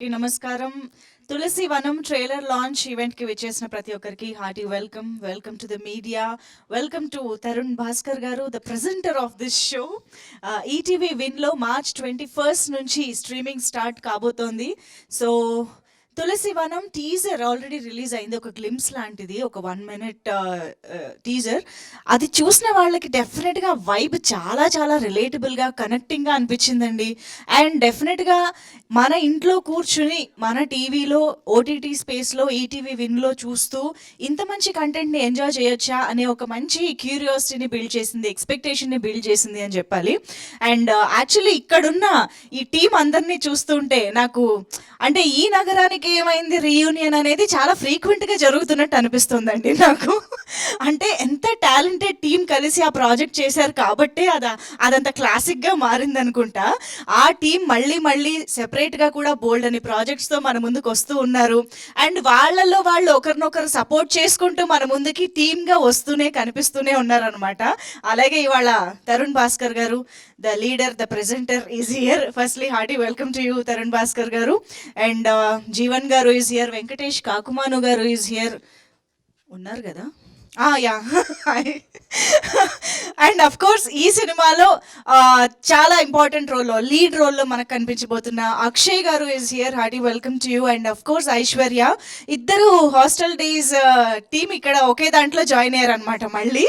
నమస్కారం. తులసి Vanam trailer launch event కి విచ్చేసిన ప్రతి ఒక్కరికి hearty welcome. Welcome to the media. Welcome to Tarun Bhaskar garu, the presenter of this show. ETV Win లో March 21st నుంచి స్ట్రీమింగ్ స్టార్ట్ కాబోతోంది. So Tulasi Vanam teaser already release అయింది. ఒక గ్లిమ్స్ లాంటిది, ఒక 1 minute టీజర్. అది చూసిన వాళ్ళకి డెఫినెట్గా వైబ్ చాలా చాలా రిలేటబుల్గా, కనెక్టింగ్గా అనిపించిందండి. అండ్ డెఫినెట్గా మన ఇంట్లో కూర్చుని మన టీవీలో ఓటీటీ స్పేస్లో ఈటీవీ విన్లో చూస్తూ ఇంత మంచి కంటెంట్ని ఎంజాయ్ చేయొచ్చా అనే ఒక మంచి క్యూరియాసిటీని బిల్డ్ చేసింది, ఎక్స్పెక్టేషన్ని బిల్డ్ చేసింది అని చెప్పాలి. అండ్ యాక్చువల్లీ ఇక్కడున్న ఈ టీం అందరినీ చూస్తుంటే నాకు అంటే ఈ నగరానికి ఏమైంది రీయూనియన్ అనేది చాలా ఫ్రీక్వెంట్గా జరుగుతున్నట్టు అనిపిస్తుందండి నాకు. అంటే ఎంత టాలెంటెడ్ టీం కలిసి ఆ ప్రాజెక్ట్ చేశారు కాబట్టి అదంత క్లాసిక్గా మారింది అనుకుంటా. ఆ టీం మళ్ళీ మళ్ళీ సెపరేట్గా కూడా బోల్డ్ అని ప్రాజెక్ట్స్తో మన ముందుకు వస్తూ ఉన్నారు. అండ్ వాళ్ళల్లో వాళ్ళు ఒకరినొకరు సపోర్ట్ చేసుకుంటూ మన ముందుకి టీమ్గా వస్తూనే కనిపిస్తూనే ఉన్నారనమాట. అలాగే ఇవాళ Tarun Bhaskar garu, the leader, the presenter is here. Firstly hearty welcome to you Tarun Bhaskar గారు. అండ్ జీవన్ గారు ఈజ్ హియర్, వెంకటేష్ కాకుమాను గారు ఈజ్ హియర్. ఉన్నారు కదా? యా. అండ్ అఫ్ కోర్స్ ఈ సినిమాలో చాలా ఇంపార్టెంట్ రోల్లో, లీడ్ రోల్లో మనకు కనిపించబోతున్న అక్షయ్ గారు is here. Hearty welcome to you. And of course Aishwarya. ఇద్దరు హాస్టల్ డేస్ టీమ్ ఇక్కడ ఒకే దాంట్లో జాయిన్ అయ్యారనమాట మళ్ళీ.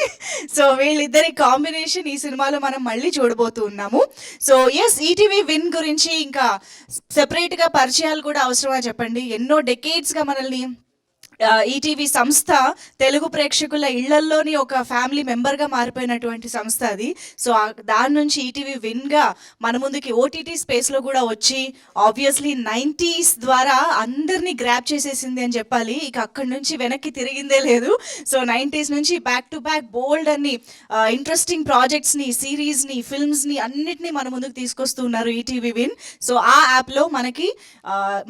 సో వీళ్ళిద్దరి కాంబినేషన్ ఈ సినిమాలో మనం మళ్ళీ చూడబోతూ ఉన్నాము. సో ఎస్, ఈటీవీ విన్ గురించి ఇంకా సెపరేట్గా పరిచయాలు కూడా అవసరమా చెప్పండి? ఎన్నో డెకేడ్స్గా మనల్ని ఈటీవీ సంస్థ తెలుగు ప్రేక్షకుల ఇళ్లల్లోని ఒక ఫ్యామిలీ మెంబర్గా మారిపోయినటువంటి సంస్థ అది. సో దాని నుంచి ఈటీవీ విన్గా మన ముందుకి ఓటీటీ స్పేస్లో కూడా వచ్చి ఆబ్వియస్లీ 90s ద్వారా అందరినీ గ్రాప్ చేసేసింది అని చెప్పాలి. ఇక అక్కడి నుంచి వెనక్కి తిరిగిందే లేదు. సో 90s నుంచి బ్యాక్ టు బ్యాక్ బోల్డ్ అన్ని ఇంట్రెస్టింగ్ ప్రాజెక్ట్స్ని, సిరీస్ని, ఫిల్మ్స్ని అన్నిటినీ మన ముందుకు తీసుకొస్తూ ఉన్నారు ఈటీవీ విన్. సో ఆ యాప్లో మనకి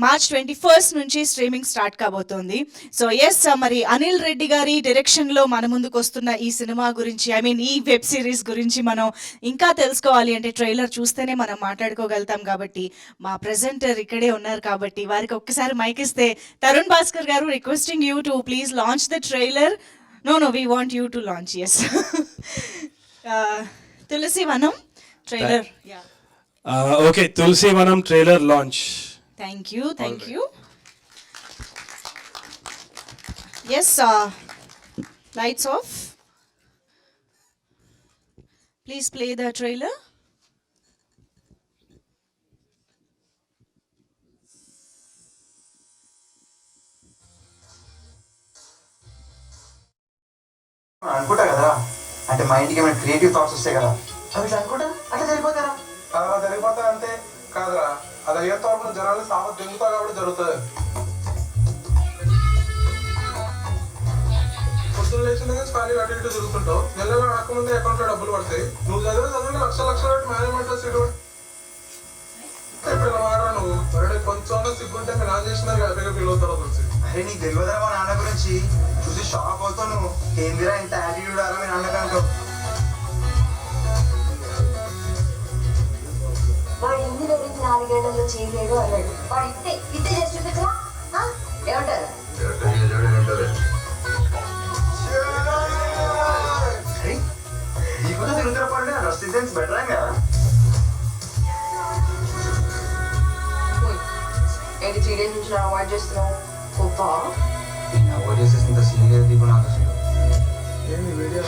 March 21st నుంచి స్ట్రీమింగ్ స్టార్ట్ కాబోతోంది. సో ఎస్, మరి అనిల్ రెడ్డి గారి డైరెక్షన్లో మన ముందుకు వస్తున్న ఈ సినిమా గురించి, ఈ వెబ్ సిరీస్ గురించి మనం ఇంకా తెలుసుకోవాలి అంటే ట్రైలర్ చూస్తేనే మనం మాట్లాడుకోగలుగుతాం. కాబట్టి మా ప్రెజెంటర్ ఇక్కడే ఉన్నారు కాబట్టి వారికి ఒక్కసారి మైక్ ఇస్తే, Tarun Bhaskar garu, requesting you to please launch the trailer. No we want you to launch. Yes, Tulasi Vanam trailer. Okay, Tulasi Vanam trailer launch. Thank you. Yes, lights off. Please play the trailer. అనుకుంటా కదా, అంటే మైండ్కి ఏమైనా క్రియేటివ్ థాట్స్ వస్తాయి కదా, అవి అనుకుంటా అట్లా జరిగిపోతారా? అలా జరిగిపోతా అంటే కాదురా, అది అయ్యే తోట జనాలు సాగు దిగుతా కాబట్టి జరుగుతుంది. పొద్దున్న లేచిన ఖాళీ అటు ఇటు తిరుగుతుంటావు. నెలలో రాకముందే అకౌంట్లో డబ్బులు పడతాయి. నువ్వు చదివిన లక్షలు పెట్టి మేనేజ్మెంట్ సీటు ఇప్పుడు వాడరా నువ్వు. మరడే కొంచెం సిగ్గుంటే మీరు నాన్న చేసినారు హ్యాపీగా ఫీల్ అవుతారో తెలిసి. అరే నీకు తెలియదురా మా నాన్న గురించి, చూసి షాక్ అవుతావు నువ్వు. ఏందిరా ఇంత యాటిట్యూడ్ అలా మీ నాన్నకంటావు. వాడు ఇంజనీరింగ్ 4 ఏళ్లలో చేయలేడు అన్నాడు. వాడు ఇస్తే చేసి చూపించరా? ఏమంటారు? నీకు తిరుగుతున్న పడే రెసిడెన్స్ బెటర్ కదా. ఏంటి 3 days నుంచి అవాయిడ్ చేస్తున్నావు? గొప్ప అవాయిడ్ చేసేంత సీనియర్ దీపు నాకు అసలు. ఏంటి వీడియో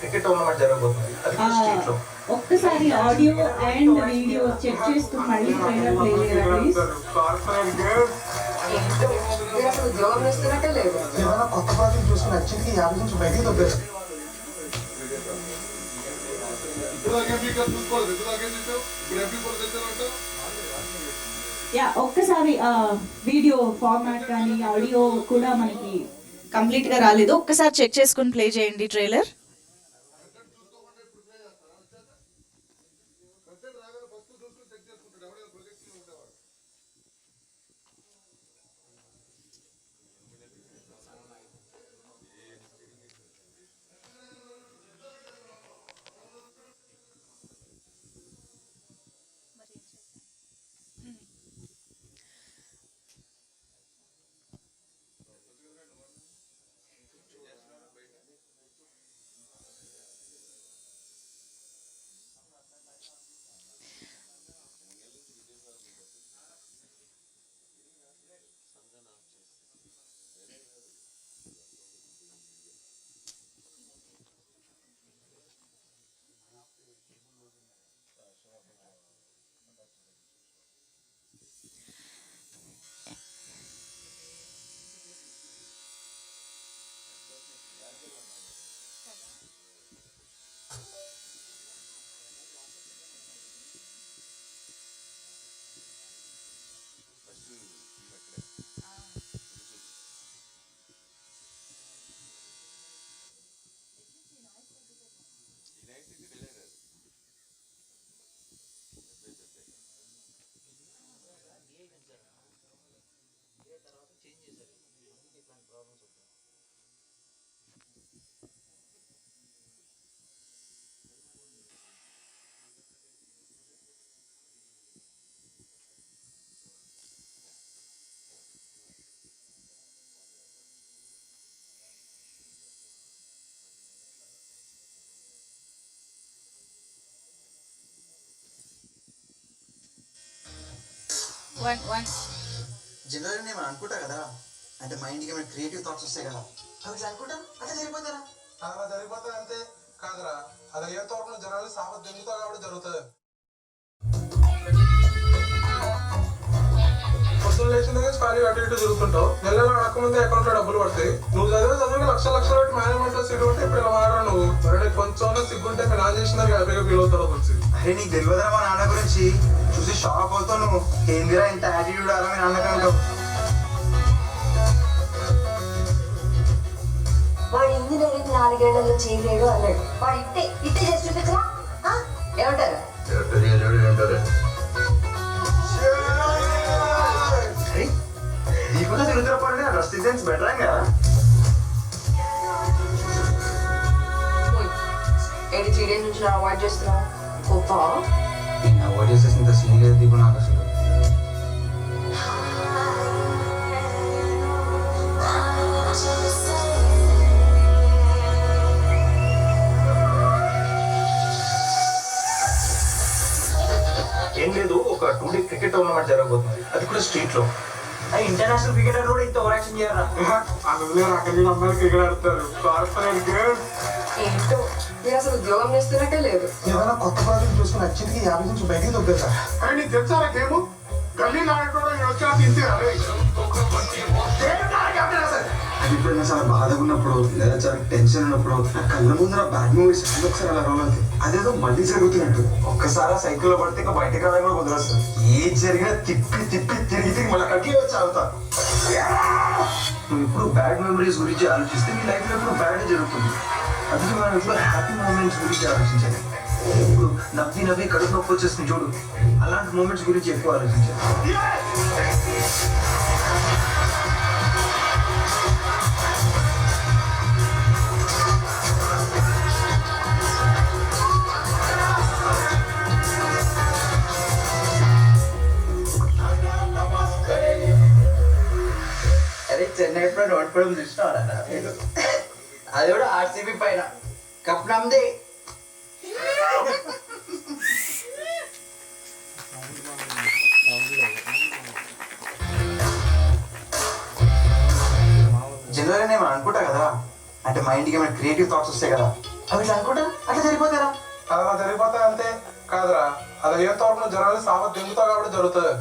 క్రికెట్ టోర్నమెంట్ జరగబోతుంది, అది స్ట్రీట్ లో. ఒక్కసారి ఆడియో అండ్ వీడియో చెక్ చేస్తూ మళ్ళీ ట్రైలర్ ప్లే చేయరా ప్లీజ్? ఉద్యోగం ఇస్తున్నట్టే లేదు. ఏమైనా కొత్త ప్రాజెక్ట్ చూసుకుని నచ్చింది 50 నుంచి బయటికి తొక్కేసి. ఒక్కసారి వీడియో ఫార్మాట్ కానీ ఆడియో కూడా మనకి కంప్లీట్గా రాలేదు. ఒక్కసారి చెక్ చేసుకుని ప్లే చేయండి ట్రైలర్. వన్ జనరల్గా నేను అనుకుంటా కదా, అంటే మైండ్కి ఏమైనా క్రియేటివ్ థాట్స్ వస్తాయి కదా, అవి ఇట్లా అనుకుంటా అట్లా సరిపోతారా? అలా జరిగిపోతుంది అంతే కాదురా. అది ఏ తోటలో జనాలు సాప దెంగుతా కాబట్టి జరుగుతుంది. పొద్దున్న లేచిన దగ్గర ఖాళీ అటు ఇటు తిరుగుతుంటావు. నెలలో అడగకముందే అకౌంట్ లో డబ్బులు పడతాయి. నువ్వు చదివి లక్షలు పెట్టి మేనేజ్మెంట్ లో సీట్ ఉంటే ఇప్పుడు ఇలా మారా నువ్వు. మరి నీకు కొంచెం సిగ్గుంటే మీ నాన్న చేసిన హ్యాపీగా ఫీల్ అవుతారో తెలిసి. అరే నీకు తెలియదురా మా నాన్న గురించి, చూసి షాక్ అవుతావు నువ్వు. ఏందిరా ఇంత యాటిట్యూడ్ అలా మీ నాన్నకంటావు. వాడు ఇంజనీరింగ్ 4 ఏళ్లలో చేయలేడు అన్నాడు. వాడు ఇట్టే చేసి చూపించరా? ఏమంటారు? నీకు తిరుగుతున్న పడి డ్రెస్ డిజైన్స్ బెటర్ కదా. ఏంటి 3 days నుంచి నా అవాయిడ్ చేస్తున్నావు? గొప్ప నేను అవాయిడ్ చేసేంత సీన్ లేదు దీపు నాకు అసలు. ఏం లేదు, ఒక 2 day క్రికెట్ టోర్నమెంట్ జరగబోతుంది, అది కూడా స్ట్రీట్ లో. ఇంటర్నేషనల్ క్రికెటర్ కూడా ఇంత ఓవర్ యాక్షన్ చేయరా? అందులో అక్కడ అమ్మాయిలు క్రికెట్ ఆడతారు. కార్పొరేట్ గర్ల్స్ ఏంటో నేను అసలు ఉద్యోగం చేస్తున్నట్టే లేదు. ఏదైనా కొత్త ప్రాజెక్ట్ చూసుకుని అచ్చింటికి 50 నుంచి బయటికి దొబ్బేదా? అని నీకు తెలుసా గేమ్ గల్లీ ఆడటం వచ్చా తింటే అరే అది ఎప్పుడైనా చాలా బాధగా ఉన్నప్పుడు లేదా చాలా టెన్షన్ ఉన్నప్పుడు నా కళ్ళ ముందు నా బ్యాడ్ మూవీస్ ఒకసారి అలా రోల్ అవుతాయి. అదేదో మళ్ళీ జరుగుతున్నట్టు. ఒక్కసారి సైకిల్లో పడితే ఇంకా బయటకు రావడం కూడా కుదరస్తుంది. ఏది జరిగినా తిప్పి తిప్పి తిరిగి మళ్ళీ కట్టి వచ్చి ఆగుతా. నువ్వు ఇప్పుడు బ్యాడ్ మెమరీస్ గురించి ఆలోచిస్తే నీ లైఫ్లో ఎప్పుడు బ్యాడ్ జరుగుతుంది. అందుకే మనం ఎప్పుడు హ్యాపీ మూమెంట్స్ గురించి ఆలోచించాలి. ఇప్పుడు నవ్వి కడుపు నొప్పి వచ్చేస్తుంది చూడు, అలాంటి మూమెంట్స్ గురించి ఎక్కువ ఆలోచించాలి. అరే చెన్నై ఎప్పుడు ఓడిపోవడం చూసినారా? అది కూడా ఆర్సీబీ పైన కప్ నమ్మది. జనరల్గా నేను అనుకుంటా కదా, అంటే మైండ్కి ఏమైనా క్రియేటివ్ థాట్స్ వస్తాయి కదా, అవి ఇట్లా అనుకుంటా అట్లా సరిపోతారా? అలా జరిగిపోతాయి అంతే కాదురా. అది ఏ తోటలో జనాలు సాప దెంగుతా కాబట్టి జరుగుతుంది.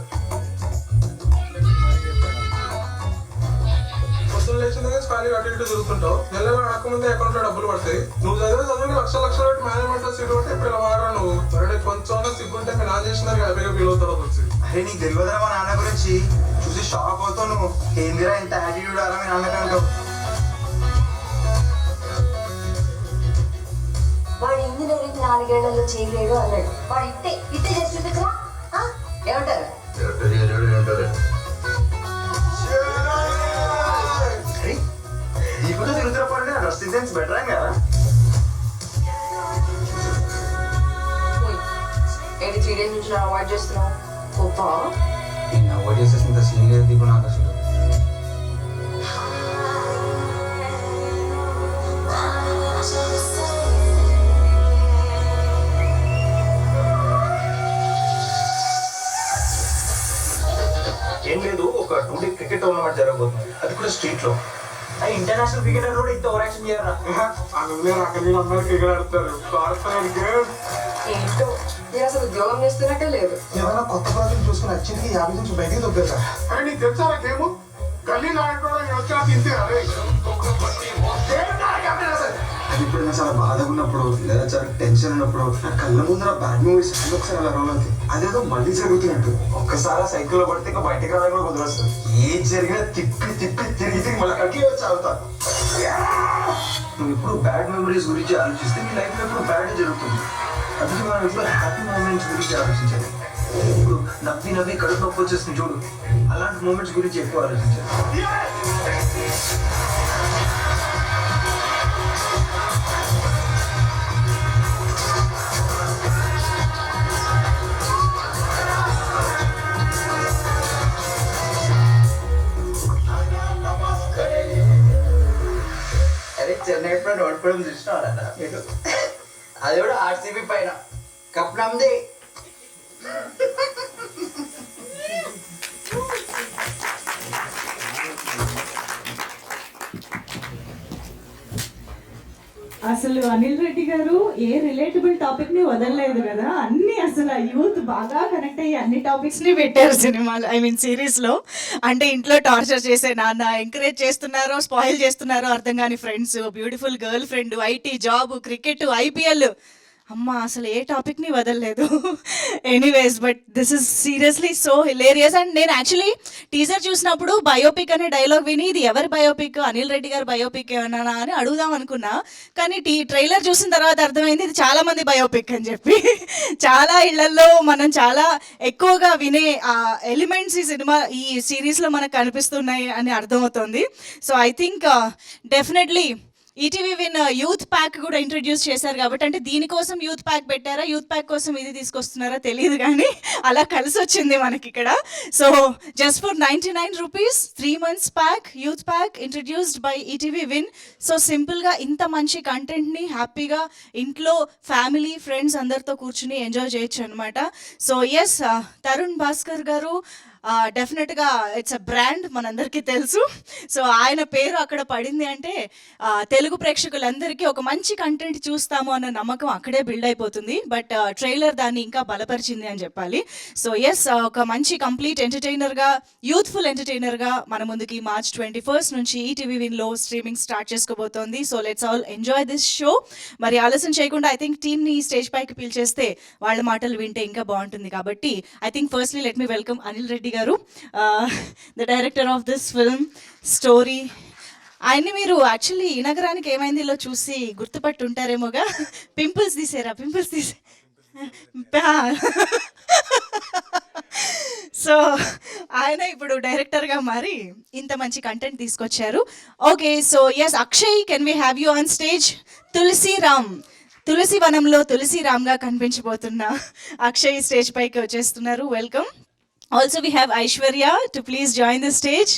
పొద్దున్న లేచిన దగ్గర ఖాళీ అటు ఇటు తిరుగుతుంటావు. నెలలో అడగకముందే అకౌంట్ లో డబ్బులు పడతాయి. నువ్వు చదివి లక్షలు పెట్టి మేనేజ్మెంట్ లో సీట్ ఉంటే ఇప్పుడు ఇలా మారా నువ్వు. మరి నీకు కొంచెం సిగ్గుంటే మీ నాన్న చేసిన హ్యాపీగా ఫీల్ అవుతారో తెలిసి. అరే నీకు తెలియదురా మా నాన్న గురించి, చూసి షాక్ అవుతావు నువ్వు. ఏందిరా ఇంత యాటిట్యూడ్ అలా మీ నాన్నకంటావు. వాడు ఇంజనీరింగ్ 4 ఏళ్లలో చేయలేడు అన్నాడు. వాడు ఇట్టే చేసి చూపించరా? ఏమంటారు? నీకు తిరుగుతున్న పడి డ్రెస్ డిజైన్స్ బెటర్ కదా. ఏంటి 3 days నుంచి నా అవాయిడ్ చేస్తున్నావు? గొప్ప నేను అవాయిడ్ చేసేంత సీన్ లేదు దీపు నాకు అసలు. ఏం లేదు, ఒక 2 day క్రికెట్ టోర్నమెంట్ జరగబోతుంది, అది కూడా స్ట్రీట్ లో. ఇంటర్నేషనల్ క్రికెటర్ కూడా ఇంత ఓవర్ యాక్షన్ చేయరా? అందులో అక్కడ అమ్మాయిలు క్రికెట్ ఆడతారు. కార్పొరేట్ గర్ల్స్ ఏంటో నేను అసలు ఉద్యోగం చేస్తున్నట్టే లేదు. ఏదైనా కొత్త ప్రాజెక్ట్ చూసుకుని అచ్చింటికి 50 నుంచి బయటికి దొబ్బేదా? అని నీకు తెలుసా గేమ్ గల్లీ ఆడటం వచ్చా తింటే అరే అది ఎప్పుడైనా చాలా బాధగా ఉన్నప్పుడు లేదా చాలా టెన్షన్ ఉన్నప్పుడు నా కళ్ళ ముందు నా బ్యాడ్ మూవీస్ ఒకసారి అలా రోల్ అవుతాయి. అదేదో మళ్ళీ జరుగుతున్నట్టు. ఒక్కసారి సైకిల్లో పడితే ఇంకా బయటకు రావడం కూడా కుదరస్తుంది. ఏది జరిగినా తిప్పి తిప్పి తిరిగి మళ్ళీ కట్టి వచ్చి ఆగుతా. నువ్వు ఇప్పుడు బ్యాడ్ మెమరీస్ గురించి ఆలోచిస్తే నీ లైఫ్లో ఎప్పుడు బ్యాడ్ జరుగుతుంది. అందుకే మనం ఎప్పుడు హ్యాపీ మూమెంట్స్ గురించి ఆలోచించాలి. ఇప్పుడు నవ్వి కడుపు నొప్పి వచ్చేస్తుంది చూడు, అలాంటి మూమెంట్స్ గురించి ఎక్కువ ఆలోచించాలి. అరే చెన్నై ఎప్పుడు ఓడిపోవడం చూసినారా? అది కూడా ఆర్సీబీ పైన కప్ నమ్మది. అసలు అనిల్ రెడ్డి గారు ఏ రిలేటబుల్ టాపిక్ ని వదలలేదు కదా, అన్ని అసలు యూత్ బాగా కనెక్ట్ అయ్యి అన్ని టాపిక్స్ ని పెట్టారు సినిమాలో, ఐ మీన్ సిరీస్ లో. అంటే ఇంట్లో టార్చర్ చేసే నాన్న, ఎంకరేజ్ చేస్తున్నారో స్పాయిల్ చేస్తున్నారో అర్థం కాని friends, beautiful girl friend, IT job, cricket, IPL, అమ్మ అసలు ఏ టాపిక్ని వదలలేదు. Anyways, but this is seriously so hilarious. And నేను యాక్చువల్లీ టీజర్ చూసినప్పుడు బయోపిక్ అనే డైలాగ్ విని ఇది ఎవరి బయోపిక్, అనిల్ రెడ్డి గారి బయోపిక్ ఏమన్నా అని అడుగుదాం అనుకున్నా. కానీ ట్రైలర్ చూసిన తర్వాత అర్థమైంది ఇది చాలా మంది బయోపిక్ అని చెప్పి. చాలా ఇళ్లలో మనం చాలా ఎక్కువగా వినే ఎలిమెంట్స్ ఈ సినిమా ఈ సిరీస్లో మనకు కనిపిస్తున్నాయి అని అర్థమవుతుంది. So I think definitely ETV win youth pack కూడా ఇంట్రడ్యూస్ చేశారు కాబట్టి, అంటే దీనికోసం యూత్ ప్యాక్ పెట్టారా, యూత్ ప్యాక్ కోసం ఇది తీసుకొస్తున్నారా తెలియదు కానీ అలా కలిసి వచ్చింది మనకి ఇక్కడ. So just for 99 rupees 3 months pack, youth pack introduced by ETV win. So సింపుల్గా ఇంత మంచి కంటెంట్ని హ్యాపీగా ఇంట్లో ఫ్యామిలీ ఫ్రెండ్స్ అందరితో కూర్చుని ఎంజాయ్ చేయొచ్చు అనమాట. సో ఎస్, తరుణ్ భాస్కర్ గారు డెఫినెట్గా ఇట్స్ అ బ్రాండ్, మనందరికీ తెలుసు. సో ఆయన పేరు అక్కడ పడింది అంటే తెలుగు ప్రేక్షకులందరికీ ఒక మంచి కంటెంట్ చూస్తాము అన్న నమ్మకం అక్కడే బిల్డ్ అయిపోతుంది. బట్ ట్రైలర్ దాన్ని ఇంకా బలపరిచింది అని చెప్పాలి. సో ఎస్, ఒక మంచి కంప్లీట్ ఎంటర్టైనర్గా, యూత్ఫుల్ ఎంటర్టైనర్గా మన ముందుకి March 21st నుంచి ఈటీవీ విన్లో స్ట్రీమింగ్ స్టార్ట్ చేసుకోబోతోంది. So let's all enjoy this show. మరి ఆలస్యం చేయకుండా ఐ థింక్ టీమ్ని స్టేజ్ పైకి పిలిచేస్తే వాళ్ళ మాటలు వింటే ఇంకా బాగుంటుంది. కాబట్టి I think firstly let me welcome Anil Reddy garu, the director of this film story. ఆయన్ని మీరు యాక్చువల్లీ ఈ నగరానికి ఏమైందిలో చూసి గుర్తుపట్టి ఉంటారేమోగా. పింపుల్స్ తీసారా? పింపుల్స్ తీసే సో ఆయన ఇప్పుడు డైరెక్టర్గా మారి ఇంత మంచి కంటెంట్ తీసుకొచ్చారు. Okay, so yes Akshay, can we have you on stage? తులసి వనంలో తులసిరామ్గా కనిపించబోతున్న అక్షయ్ స్టేజ్ పైకి వచ్చేస్తున్నారు. Welcome. Also we have Aishwarya to please join the stage.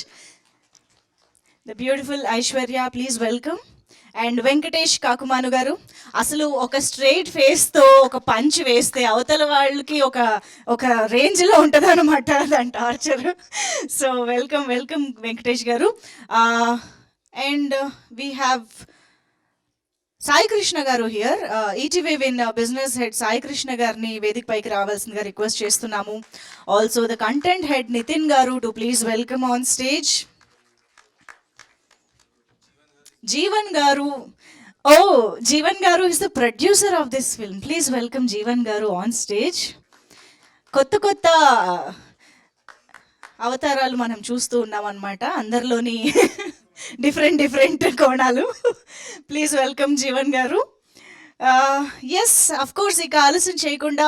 The beautiful Aishwarya, please welcome. And Venkatesh Kakumanu garu, అసలు ఒక స్ట్రైట్ ఫేస్తో ఒక పంచ్ వేస్తే అవతల వాళ్ళకి ఒక రేంజ్లో ఉంటుంది అనమాట దాని torture. So welcome Venkatesh garu. And we have Sai Krishna garu here, ETV Win business head Sai Krishna గారిని వేదిక పైకి రావాల్సిందిగా రిక్వెస్ట్ చేస్తున్నాము. Also the content head Nitin garu to please welcome on stage. Jeevan garu, Jeevan garu is the producer of this film. Please welcome Jeevan garu on stage. కొత్త అవతారాలు మనం చూస్తూ ఉన్నాం అన్నమాట, అందరిలోని డిఫరెంట్ కోణాలు. Please welcome Jeevan garu. Yes, of course ఇక ఆలస్యం చేయకుండా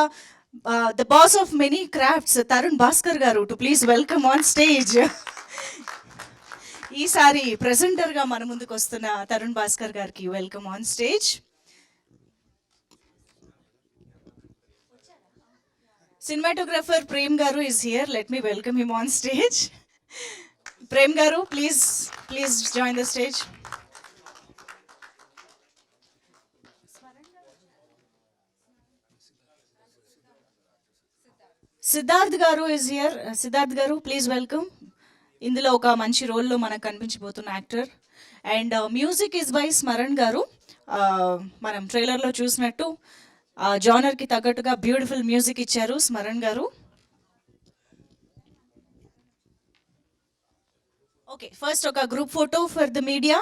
the boss of many crafts Tarun Bhaskar garu to please welcome on stage. ఈసారి ప్రెజెంటర్గా మన ముందుకు వస్తున్న తరుణ్ భాస్కర్ గారికి welcome on stage. Cinematographer Prem Garu is here. Let me welcome him on stage. Prem Garu, please join the stage. Siddharth Garu is here. Siddharth Garu, please welcome. ఇందులో ఒక మంచి రోల్లో మనకు కనిపించబోతున్న actor. And music is by Smaran garu. మనం ట్రైలర్లో చూసినట్టు జానర్కి తగ్గట్టుగా బ్యూటిఫుల్ మ్యూజిక్ ఇచ్చారు స్మరణ్ గారు. ఓకే, ఫస్ట్ ఒక group photo for the media.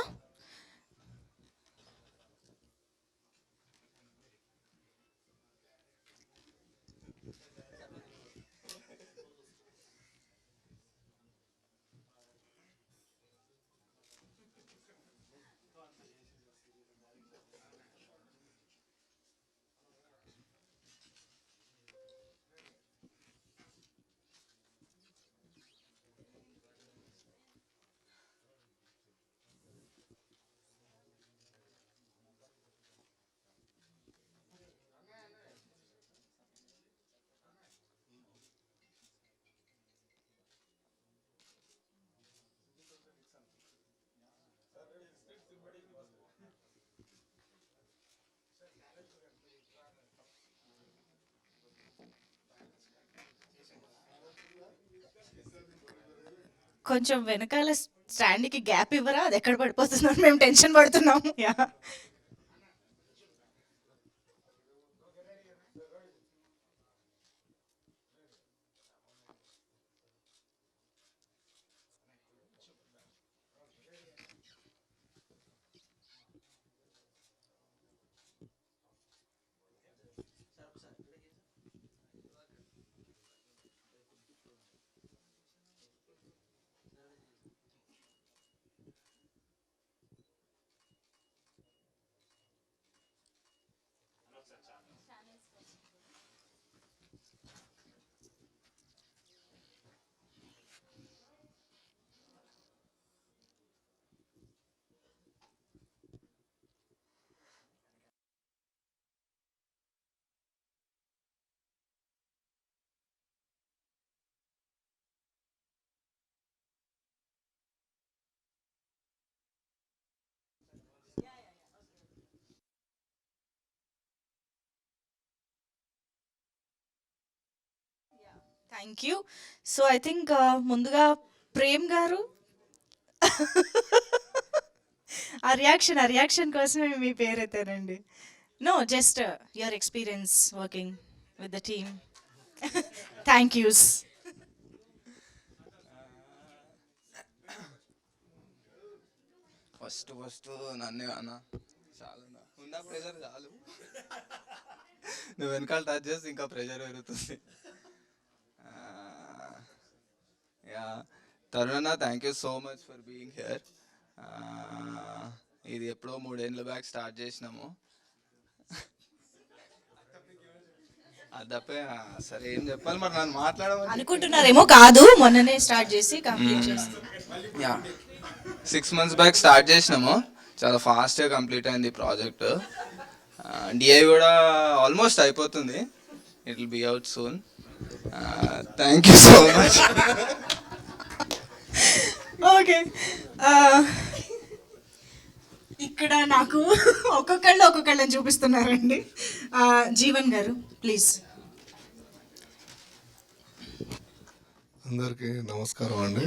కొంచెం వెనకాల స్టాండ్కి గ్యాప్ ఇవ్వరా, అది ఎక్కడ పడిపోతుందో మేము టెన్షన్ పడుతున్నాము. Thank you. So I think ముందుగా ప్రేమ్ గారు ఆ రియాక్షన్ కోసమే మీ పేరు ఎత్తానండి. No just your experience working with the team. Thank yous. First నన్నే అన్న చాలు ఉన్న ప్రెషర్ చాలు. నువ్వు వెనకాల టచ్ చేస్తే ఇంకా ప్రెషర్ పెరుగుతుంది. యా తరుణ్ అన్న, thank you so much for being here. ఇది ఎప్పుడో 3 ఏళ్ళ బ్యాక్ స్టార్ట్ చేసినాము. అదప్పే సరే ఏం చెప్పాలి మరి, నన్ను మాట్లాడమని అనుకుంటున్నారేమో, కాదు మొన్ననే స్టార్ట్ చేసి కంప్లీట్ చేస్తాం. యా 6 months బ్యాక్ స్టార్ట్ చేసినాము. చాలా ఫాస్ట్గా కంప్లీట్ అయింది ఈ ప్రాజెక్ట్. డిఐ కూడా ఆల్మోస్ట్ అయిపోతుంది. It will be out soon. Thank you so much. Okay, ఇక్కడ నాకు ఒక్కొక్కళ్ళని చూపిస్తున్నారండి. జీవన్ గారు ప్లీజ్. అందరికీ నమస్కారం అండి.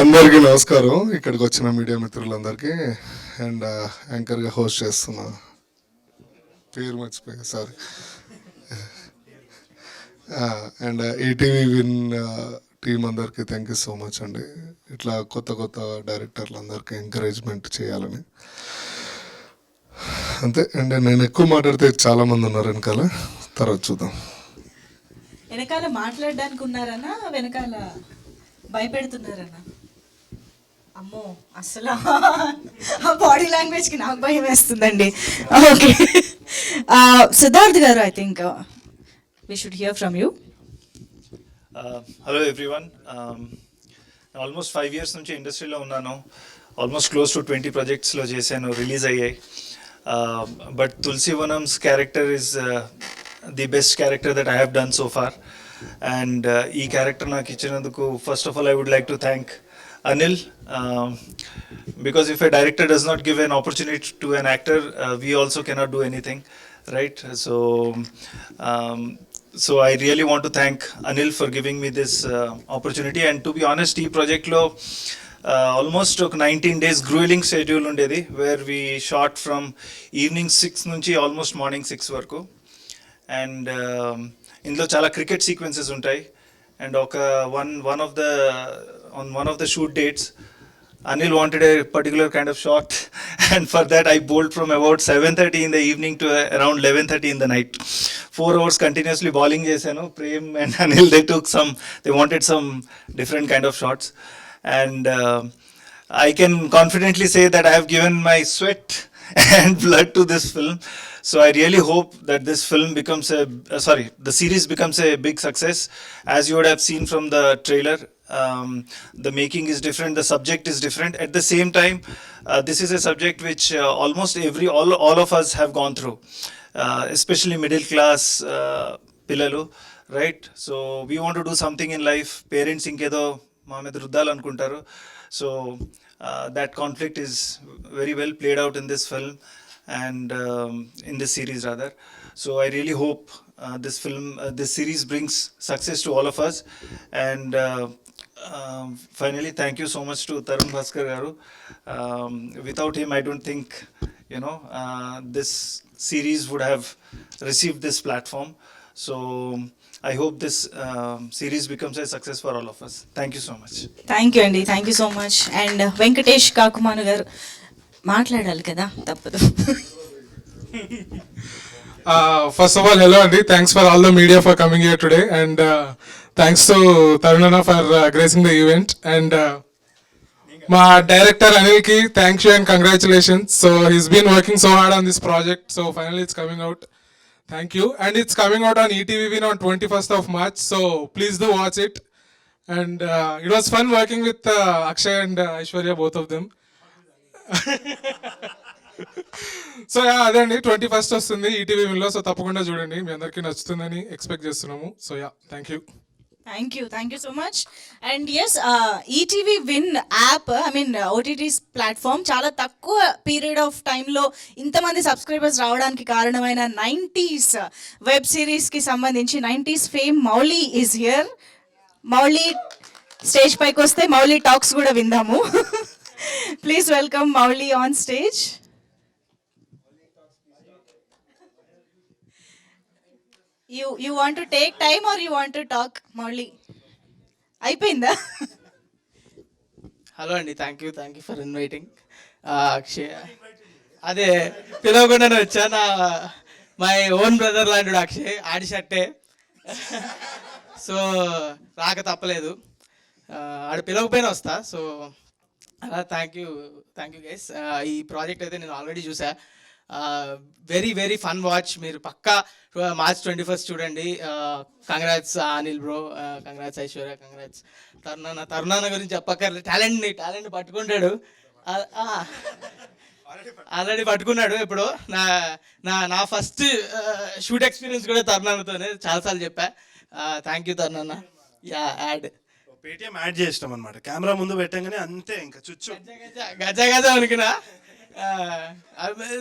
అందరికీ నమస్కారం, ఇక్కడికి వచ్చిన మీడియా మిత్రులందరికీ. అండ్ యాంకర్గా హోస్ట్ చేస్తున్న పేరు మర్చిపోయా, sorry. And ETV win team అందరికీ థ్యాంక్ యూ సో మచ్ అండి. ఇట్లా కొత్త డైరెక్టర్లు అందరికీ ఎంకరేజ్మెంట్ చేయాలని అంతే. అండ్ నేను ఎక్కువ మాట్లాడితే చాలామంది ఉన్నారు వెనకాల, తర్వాత చూద్దాం. వెనకాల మాట్లాడడానికి ఉన్నారన్నా, వెనకాల భయపెడుతున్నారన్నా? అమ్మో, అసలు ఆ బాడీ లాంగ్వేజ్కి నాకు భయం వేస్తుందండి. ఓకే, సిద్ధార్థ్ గారు, I think we should hear from you. Hello everyone. Almost 5 years నుంచి ఇండస్ట్రీలో ఉన్నాను. ఆల్మోస్ట్ క్లోజ్ టు 20 ప్రాజెక్ట్స్లో చేశాను, రిలీజ్ అయ్యాయి. But Tulasi Vanam's character is the best character that I have done so far. And ఈ క్యారెక్టర్ నాకు ఇచ్చినందుకు first of all I would like to thank Anil, because if a director does not give an opportunity to an actor, we also cannot do anything, right? So I really want to thank Anil for giving me this opportunity. And to be honest, ee project lo almost 19 days grueling schedule undedi, where we shot from evening 6 nunchi almost morning 6 varaku. And ఇందులో చాలా cricket sequences ఉంటాయి. And on one of the shoot dates, Anil wanted a particular kind of shot, and for that I bowled from about 7:30 in the evening to around 11:30 in the night. 4 hours continuously bowling chesanu. Prem and Anil, they wanted some different kind of shots, and I can confidently say that I have given my sweat and blood to this film. So I really hope that this film becomes the series becomes a big success. As you would have seen from the trailer, the making is different, the subject is different. At the same time, this is a subject which almost all of us have gone through, especially middle class pillalu, right? So we want to do something in life. Parents inkedo ma మీద రుద్దాలు అనుకుంటారు. So that conflict is very well played out in this film, and in this series rather. So I really hope this series brings success to all of us. And finally, thank you so much to Tarun Bhaskar garu. Without him, I don't think this series would have received this platform. So I hope this series becomes a success for all of us. Thank you so much. Thank you అండి, thank you so much. And Venkatesh Kakumanu garu మాట్లాడాలి కదా, తప్పదు. First of all, hello Andy. Thanks for all the media for coming here today, and thanks to Tarunana for gracing the event. And my director Anil ki, thank you and congratulations. So he's been working so hard on this project. So finally it's coming out. Thank you. And it's coming out on ETV Win on 21st of March. So please do watch it. And it was fun working with Akshay and Aishwarya, both of them. So అదే అండి, 21st వస్తుంది ETV విన్లో. So తప్పకుండా చూడండి, మీ అందరికీ నచ్చుతుందని expect చేస్తున్నాము. So thank you. Thank you so much. And yes, ETV Win app, I mean OTTs platform చాలా తక్కువ పీరియడ్ ఆఫ్ టైంలో ఇంతమంది సబ్స్క్రైబర్స్ రావడానికి కారణమైన 90s వెబ్ సిరీస్కి సంబంధించి 90s fame Mouli is here. Mouli stage పైకి వస్తే మౌలి టాక్స్ కూడా విందాము. Please welcome Mouli on stage. You want to take time or you want to talk, Mauli? అయిపోయిందా? హలో అండి, thank you for inviting. Akshay, అదే పిలవకుండానే వచ్చా. మై ఓన్ బ్రదర్ లాంటి అక్షయ్, ఆడి షర్టే. సో రాక తప్పలేదు, ఆడు పిలవకపోయినా వస్తా. సో అలా థ్యాంక్ యూ గైస్. ఈ ప్రాజెక్ట్ అయితే నేను ఆల్రెడీ చూసా. Very fun watch. మీరు పక్కా March 21st చూడండి. Congrats Anil bro, congrats Aishwarya, congrats తరుణాన్న గురించి చెప్పక్కర్లేదు. టాలెంట్ పట్టుకుంటాడు, ఆల్రెడీ పట్టుకున్నాడు. ఇప్పుడు నా ఫస్ట్ షూట్ ఎక్స్పీరియన్స్ కూడా తరుణాన్నతోనే, చాలాసార్లు చెప్పా. థ్యాంక్ యూ తరుణాన్న. యాడ్ పేటిఎం యాడ్ చేసినాం అనమాట. కెమెరా ముందు పెట్టంగానే అంతే, ఇంకా చుచ్చు గజ అనుకున్నా.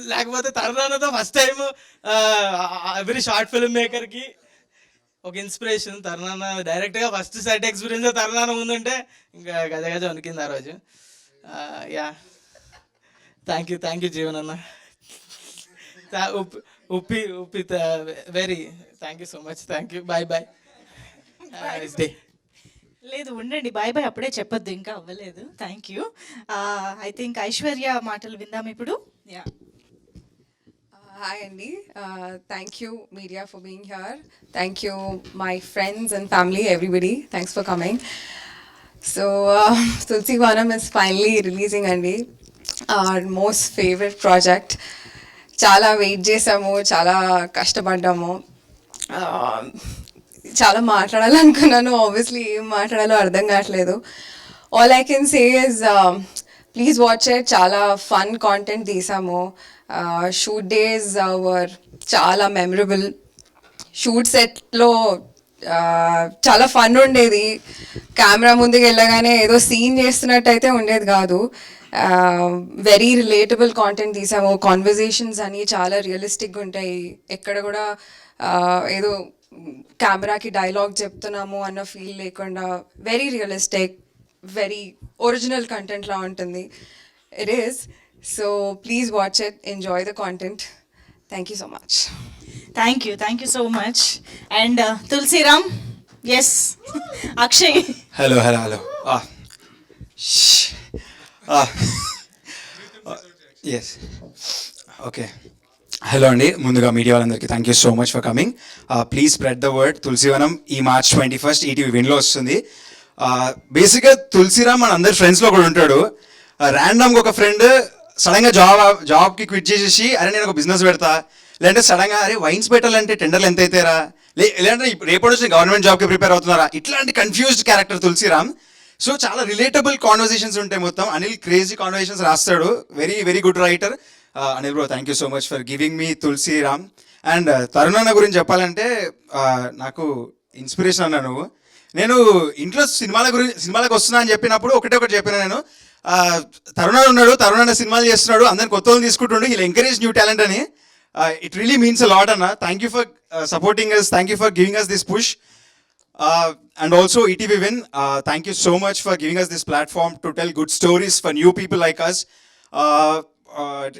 లేకపోతే తరుణాన్నతో ఫస్ట్ టైం ఎవరి షార్ట్ ఫిల్మ్ మేకర్కి ఒక ఇన్స్పిరేషన్. తరుణాన్న డైరెక్ట్గా ఫస్ట్ సెట్ ఎక్స్పీరియన్స్ తరుణాన్న ముందుంటే ఇంకా గజ వణికింది ఆ రోజు. Yeah thank you Jeevan anna. ఉప్పి very thank you so much. Thank you. Bye nice day. లేదు ఉండండి, బాయ్ అప్పుడే చెప్పొద్దు, ఇంకా అవ్వలేదు. Thank you. I think Aishwarya మాటలు విందాం ఇప్పుడు. యా, హాయ్ అండి. Thank you media for being here. Thank you my friends and family, everybody, thanks for coming. So Tulasi Vanam is finally releasing అండి. our most favorite project. చాలా వెయిట్ చేసాము, చాలా కష్టపడ్డాము, చాలా మాట్లాడాలనుకున్నాను. Obviously ఏం మాట్లాడాలో అర్థం కావట్లేదు. All I can say is please watch it. చాలా ఫన్ కాంటెంట్ తీసాము. షూట్ డేస్ వర్ చాలా మెమరబుల్. షూట్ సెట్లో చాలా ఫన్ ఉండేది. కెమెరా ముందుకు వెళ్ళగానే ఏదో సీన్ చేస్తున్నట్టు అయితే ఉండేది కాదు. వెరీ రిలేటబుల్ కాంటెంట్ తీసాము. కాన్వర్జేషన్స్ అని చాలా రియలిస్టిక్గా ఉంటాయి. ఎక్కడ కూడా ఏదో కెమెరాకి డైలాగ్ చెప్తున్నాము అన్న ఫీల్ లేకుండా వెరీ రియలిస్టిక్, వెరీ ఒరిజినల్ కంటెంట్లా ఉంటుంది. It is. So please watch it, enjoy the content. Thank you so much. Thank you so much. And Tulasiram, yes Akshay. Hello yes okay. Hello అండి, ముందుగా మీడియా వాళ్ళందరికీ thank you so much for coming. Please spread the word. Tulasivanam ఈ March 21st ETV విన్లో వస్తుంది. బేసిక్గా తులసిరామ్ మన అందరి ఫ్రెండ్స్లో ఒకడు ఉంటాడు. ర్యాండమ్గా ఒక ఫ్రెండ్ సడన్గా జాబ్కి క్విట్ చేసేసి అరే నేను ఒక బిజినెస్ పెడతా, లేదంటే సడన్గా అరే వైన్స్ పెట్టాలంటే టెండర్లు ఎంత అవుతారా, లేదంటే రేపటి నుంచి గవర్నమెంట్ జాబ్కి ప్రిపేర్ అవుతున్నారా, ఇట్లాంటి కన్ఫ్యూజ్డ్ క్యారెక్టర్ తులసిరామ్. సో చాలా రిలేటబుల్ కాన్వర్సేషన్స్ ఉంటాయి మొత్తం. అనిల్ క్రేజీ కాన్వర్సేషన్స్ రాస్తాడు. Very good writer. Anil bro, thank you so much for giving me Tulasiram. And తరుణన్న గురించి చెప్పాలంటే నాకు ఇన్స్పిరేషన్ అన్నా నువ్వు. నేను ఇంట్లో సినిమాలకు వస్తున్నా అని చెప్పినప్పుడు ఒకటి చెప్పిన నేను, తరుణన్న ఉన్నాడు, తరుణన్న సినిమాలు చేస్తున్నాడు, అందరిని కొత్త వాళ్ళని తీసుకుంటుండు, వీళ్ళు ఎంకరేజ్ న్యూ టాలెంట్ అని. It really means a lot అన్న. Thank you for supporting us, thank you for giving us this push. And also ETV Win, thank you so much for giving us this platform to tell good stories for new people like us.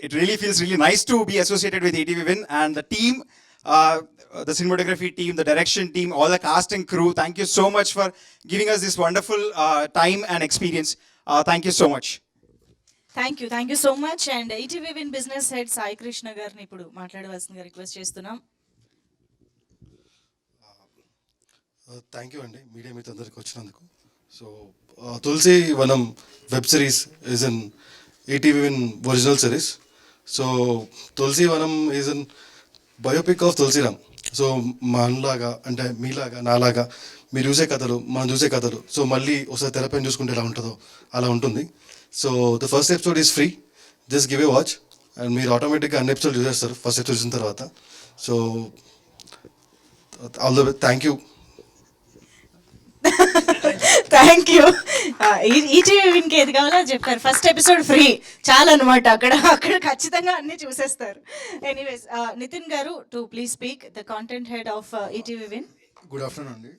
It really feels really nice to be associated with ETV Win and the team, the cinematography team, the direction team, all the cast and crew. Thank you so much for giving us this wonderful time and experience. Thank you so much. Thank you so much. And ETV Win business head Sai Krishna గారిని ఇప్పుడు మాట్లాడవలసిందిగా request చేస్తున్నాం. Thank you అండి media మీతో అందరికి వచ్చినందుకు. So Tulasi Vanam web series is an ETV Win original series. So Tulasi Vanam is an biopic of Tulasiram. So మనలాగా అంటే మీలాగా నాలాగా మీరు చూసే కథలు, మనం చూసే కథలు, సో మళ్ళీ ఒకసారి తెరపైన చూసుకుంటే ఎలా ఉంటుందో అలా ఉంటుంది. So the first episode is free, just give a watch and మీరు ఆటోమేటిక్గా అన్ని ఎపిసోడ్ చూసేస్తారు ఫస్ట్ ఎపిసోడ్ చూసిన తర్వాత. So all the thank you. Thank you. ETV విన్కి ఏది కావాలో చెప్పారు. ఫస్ట్ ఎపిసోడ్ ఫ్రీ చాలా అనమాట. అక్కడ ఖచ్చితంగా అన్ని చూసేస్తారు. Anyways Nitin garu to please speak the content head of ETV win. Good afternoon అండి.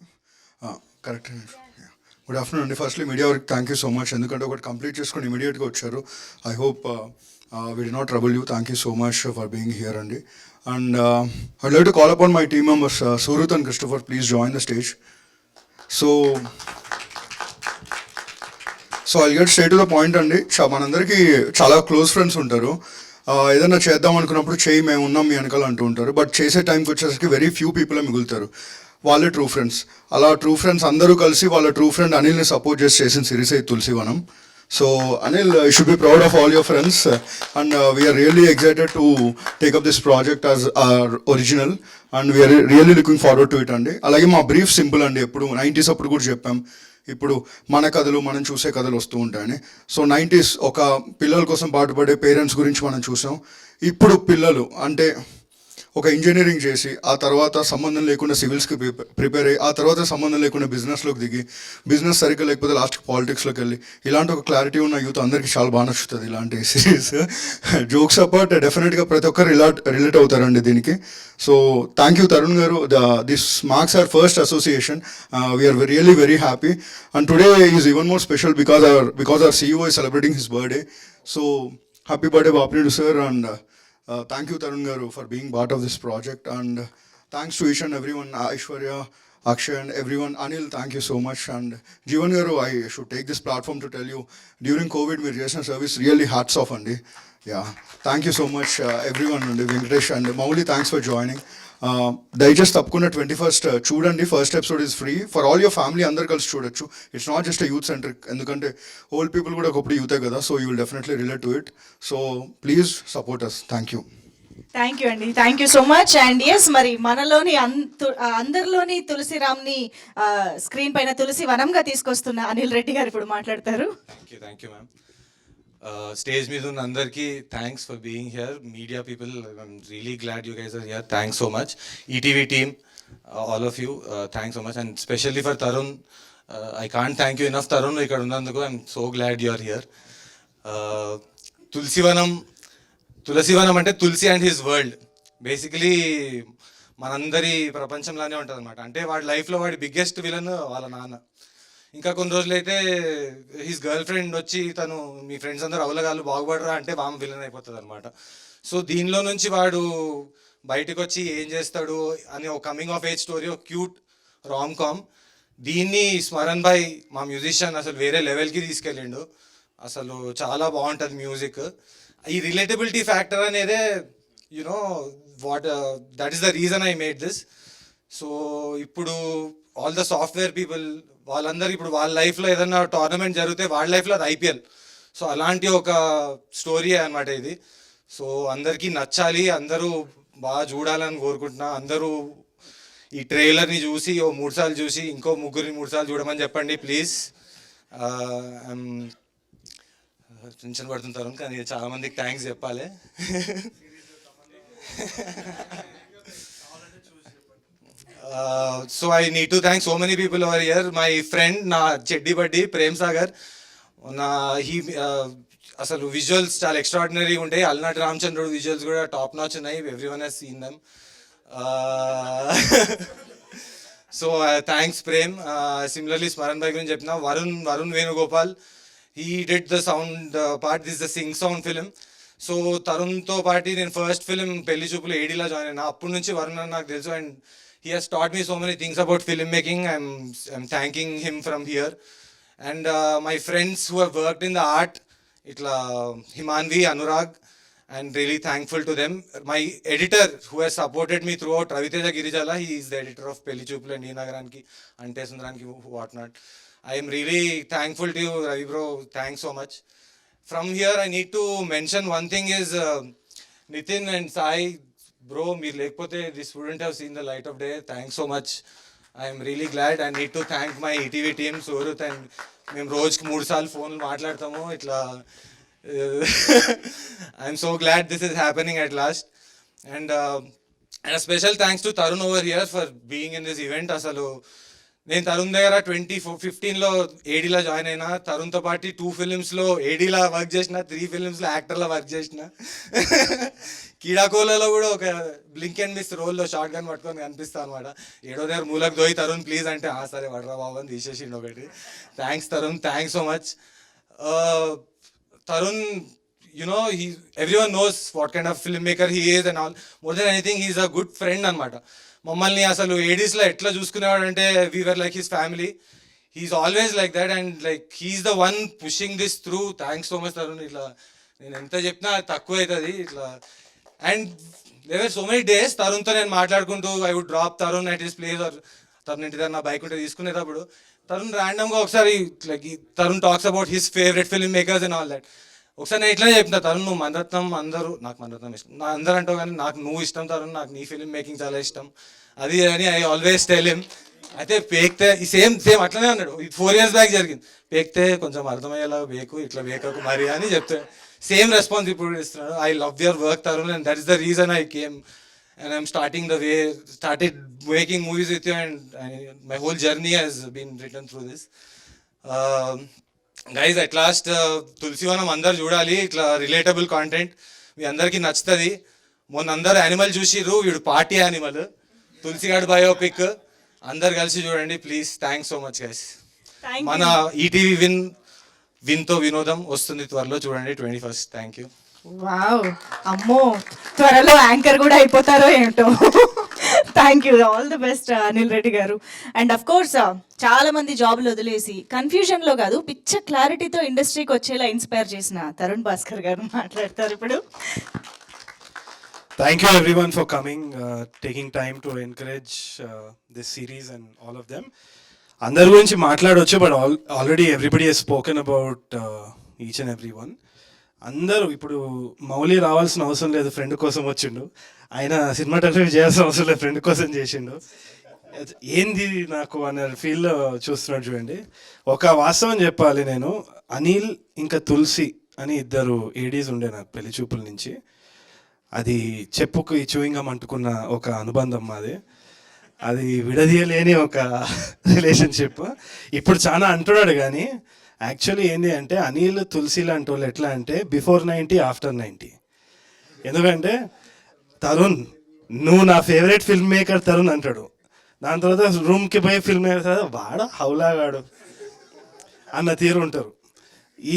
కరెక్ట్. గుడ్ ఆఫ్టర్నూన్ అండి. Firstly media work thank you so much, ఎందుకంటే ఒకటి కంప్లీట్ చేసుకొని ఇమీడియట్గా వచ్చారు. I hope we did not trouble you. Thank you so much for being here, Andy. And I'd like to call upon my team members, Surut and Christopher, please join the stage. So I'll get straight to the point అండి. మనందరికీ చాలా close friends ఉంటారు. ఏదైనా చేద్దాం అనుకున్నప్పుడు చేయి మేము ఉన్నాం మీ వెనకాల అంటూ ఉంటారు. బట్ చేసే టైంకి వచ్చేసరికి వెరీ ఫ్యూ పీపుల్ మిగులుతారు. వాళ్ళే ట్రూ ఫ్రెండ్స్. అలా ట్రూ ఫ్రెండ్స్ అందరూ కలిసి వాళ్ళ ట్రూ ఫ్రెండ్ అనిల్ని సపోర్ట్ చేసిన సిరీస్ అయితే Tulasivanam. So Anil, you should be proud of all your friends, and we are really excited to take up this project as our original, and we are really looking forward to it అండి. అలాగే మా brief simple అండి. ఎప్పుడు 90s అప్పుడు కూడా చెప్పాం, ఇప్పుడు మన కథలు మనం చూసే కథలు వస్తూ ఉంటాయని. సో 90s ఒక పిల్లల కోసం పాటుపడే పేరెంట్స్ గురించి మనం చూసాం. ఇప్పుడు పిల్లలు అంటే ఒక ఇంజనీరింగ్ చేసి ఆ తర్వాత సంబంధం లేకుండా సివిల్స్కి ప్రిపేర్ అయ్యి ఆ తర్వాత సంబంధం లేకుండా బిజినెస్లోకి దిగి బిజినెస్ సరిగ్గా లేకపోతే లాస్ట్కి పాలిటిక్స్లోకి వెళ్ళి ఇలాంటి ఒక క్లారిటీ ఉన్న యూత్ అందరికీ చాలా బాగా నచ్చుతుంది ఇలాంటి సిరీస్. జోక్స్ అపార్ట్ డెఫినెట్గా ప్రతి ఒక్కరు రిలేట్ అవుతారండి దీనికి. సో థ్యాంక్ యూ తరుణ్ గారు. This marks our first association. We're really very happy, and today is even more special because our CEO is celebrating his birthday. So happy birthday Bapnedu sir, and thank you Tarun garu for being part of this project, and thanks to each and everyone, Aishwarya, Akshay and everyone. Anil, thank you so much, and Jeevan garu, I should take this platform to tell you during COVID meer chesina service really hats off andi. Yeah, thank you so much everyone, and Venkatesh and Mauli, thanks for joining. దయచేసి తప్పకుండా 21st చూడండి. First episode is free for all your family, అందరు కలిసి చూడొచ్చు. It's not just youth centric, ఎందుకంటే old people కూడా ఒకప్పుడు యూతే కదా. So you will definitely relate to it. So please support us. Thank you. Thank you అండి. Thank you so much. And yes, మరి మనలోని అందరిలోని తులసిరామ్ని స్క్రీన్ పైన తులసి వనంగా తీసుకొస్తున్న అనిల్ రెడ్డి గారు ఇప్పుడు మాట్లాడతారు. Thank you ma'am. స్టేజ్ మీద ఉన్న అందరికీ thanks for being here. Media people, I'm really glad you guys are here. Thanks so much. ETV team, all of you, thanks so much. And specially for Tarun, I can't thank you enough Tarun ఇక్కడ ఉన్నందుకు. I'm so glad you are here. Tulasivanam అంటే Tulasi and his world. Basically మనందరి ప్రపంచంలానే ఉంటుంది అనమాట. అంటే వాడి లైఫ్లో వాడి బిగ్గెస్ట్ విలన్ వాళ్ళ నాన్న. ఇంకా కొన్ని రోజులైతే హిస్ గర్ల్ ఫ్రెండ్ వచ్చి తను మీ ఫ్రెండ్స్ అందరూ అవలగాళ్ళు బాగుపడరా అంటే వామ విలన్ అయిపోతుంది అనమాట. సో దీనిలో నుంచి వాడు బయటకు వచ్చి ఏం చేస్తాడు అని ఒక కమింగ్ ఆఫ్ ఏజ్ స్టోరీ, ఒక క్యూట్ రామ్ కామ్. దీన్ని స్మరణ్ భాయ్ మా మ్యూజిషియన్ అసలు వేరే లెవెల్కి తీసుకెళ్ళిండు. అసలు చాలా బాగుంటుంది మ్యూజిక్. ఈ రిలేటబిలిటీ ఫ్యాక్టర్ అనేదే you know what that is the reason I made this. So ఇప్పుడు ఆల్ ద సాఫ్ట్వేర్ పీపుల్ వాళ్ళందరూ ఇప్పుడు వాళ్ళ లైఫ్లో ఏదైనా టోర్నమెంట్ జరిగితే వాళ్ళ లైఫ్లో అది IPL. సో అలాంటి ఒక స్టోరీ అనమాట ఇది. సో అందరికీ నచ్చాలి, అందరూ బాగా చూడాలని కోరుకుంటున్నా. అందరూ ఈ ట్రైలర్ని చూసి 3 సార్లు చూసి ఇంకో 3 సార్లు చూడమని చెప్పండి ప్లీజ్. టెన్షన్ పడుతుంటారు కానీ చాలామందికి థ్యాంక్స్ చెప్పాలి. So I need to thank so many people over here. My friend na Cheddi Buddy Prem Sagar na he asalu visuals చాలా ఎక్స్ట్రాడినరీ ఉంటాయి. అల్నాటి రామచంద్రుడు విజువల్స్ కూడా టాప్ నాచ్ ఉన్నాయి. Everyone has seen them. So thanks Prem. Similarly Smaran bhai గురించి చెప్పిన Varun Venugopal, he did the sound part. This is the sing sound film. So తరుణ్తో పాటు నేను first film పెళ్లి చూపులు ఏడీలా జాయిన్ అయినా. అప్పటి నుంచి వరుణ్ నాకు తెలుసు, and he has taught me so many things about filmmaking. I'm thanking him from here. And my friends who have worked in the art, itla Himanvi, Anurag, and really thankful to them. My editor who has supported me throughout, Raviteja Girijala, he is the editor of Pelli Choopulu and Nagaranki, Ante Sundaranki, whatnot. I am really thankful to you, Ravi bro. Thanks so much. From here, I need to mention one thing is Nitin and Sai, bro, meer lekapothe this wouldn't have seen the light of day. Thanks so much. I am really glad. I need to thank my ETV team, Surut, and మేము రోజుకి 3 సార్లు ఫోన్లు మాట్లాడతాము ఇట్లా. I'm so glad this is happening at last. And special thanks to Tarun over here for being in this event. అసలు నేను తరుణ్ దగ్గర 2015లో ఏడీలో join అయినా. తరుణ్తో పాటు 2 ఫిలిమ్స్లో ఏడీలా వర్క్ చేసిన, 3 ఫిలిమ్స్లో యాక్టర్లా వర్క్ చేసిన. కీడాకోలలో కూడా ఒక బ్లింక్ అండ్ మిస్ రోల్లో షార్ట్ గన్ పట్టుకొని కనిపిస్తా అనమాట. ఏడో దగ్గర మూలకు దోయి తరుణ్ ప్లీజ్ అంటే సరే వడరా బాబు అని తీసేసిండు ఒకటి. Thanks Tarun, thanks so much. Tarun, everyone knows what kind of filmmaker he is and all. More than anything, he is a good friend అనమాట. మమ్మల్ని అసలు ఏడీస్లో ఎట్లా చూసుకునేవాడు అంటే we were like his family. He is always like that and like he is the one pushing this through. Thanks so much Tarun. ఇట్లా నేను ఎంత చెప్పినా తక్కువ అవుతుంది ఇట్లా. And there were so many days తరుణ్తో నేను మాట్లాడుకుంటూ I would drop Tarun at his place or Tarun ఇంటి దగ్గర నా బైక్ ఉంటే తీసుకునేటప్పుడు తరుణ్ ర్యాండమ్గా ఒకసారి like Tarun talks about his favourite film makers and all that. ఒకసారి నేను ఇట్లా చెప్తున్నా, తరుణ్ నువ్వు మన్రత్నం అందరూ, నాకు మన్రత్నం ఇష్టం, నా అందరూ అంటావు కానీ నాకు నువ్వు ఇష్టం తరుణ్, నాకు నీ ఫిల్మ్ మేకింగ్ చాలా ఇష్టం అది అని ఐ ఆల్వేస్ టెల్ హిమ్. అయితే పేక్తే సేమ్ అట్లనే అన్నాడు. ఇది 4 years బ్యాక్ జరిగింది. పేక్తే కొంచెం అర్థమయ్యేలా బేకు, ఇట్లా బేకకు మరి అని చెప్తే సేమ్ రెస్పాన్స్ ఇప్పుడు ఇస్తున్నాడు. I love your work Tarun and that is the reason I came and I'm started making movies with you and my whole journey has been written through this. Guys, at last Tulasivanam అందరు చూడాలి. ఇట్లా relatable content మీ అందరికీ నచ్చుతుంది. మొన్న అందరు animal చూసిర్రు, వీడు party animal, తులసిగాడ్ biopic. అందరు కలిసి చూడండి please. Thanks so much guys. మన ఈటీవీ విన్తో వినోదం వస్తుంది త్వరలో, చూడండి 21st. Thank you. వావ్, అమ్మో త్వరలో యాంకర్ కూడా అయిపోతారో ఏంటో. Thank you, all the best Anil Reddy garu. And of course చాలా మంది జాబులు వదిలేసి కన్ఫ్యూజన్లో కాదు పిచ్చ క్లారిటీతో ఇండస్ట్రీకి వచ్చేలా ఇన్స్పైర్ చేసిన తరుణ్ భాస్కర్ గారు మాట్లాడతారు ఇప్పుడు. Thank you everyone for coming, taking time to encourage this series and all of them. అందరి గురించి మాట్లాడవచ్చు, but already everybody has spoken about each and every one. అందరూ ఇప్పుడు మౌలి రావాల్సిన అవసరం లేదు, ఫ్రెండ్ కోసం వచ్చిండు. ఆయన సినిమాటోగ్రఫీ చేయాల్సిన అవసరం లేదు, ఫ్రెండ్ కోసం చేసిండు. ఏంది నాకు అనే ఫీల్లో చూస్తున్నాడు చూడండి. ఒక వాస్తవం చెప్పాలి, నేను అనిల్ ఇంకా తులసి అని 2 ఏడీస్ ఉండే నాకు పెళ్లి చూపుల నుంచి. అది చెప్పుకు చూయింగం అంటుకున్న ఒక అనుబంధం మాది. అది విడదీయలేని ఒక రిలేషన్షిప్. ఇప్పుడు చాలా అంటున్నాడు కానీ యాక్చువల్లీ ఏంటి అంటే అనిల్ తులసి లాంటి వాళ్ళు ఎట్లా అంటే బిఫోర్ 90 ఆఫ్టర్ 90. ఎందుకంటే తరుణ్ నువ్వు నా ఫేవరెట్ ఫిల్మ్ మేకర్ తరుణ్ అంటాడు, దాని తర్వాత రూమ్కి పోయి ఫిల్మ్ మేకర్ వాడ హౌలాగాడు అన్న తీరు ఉంటారు.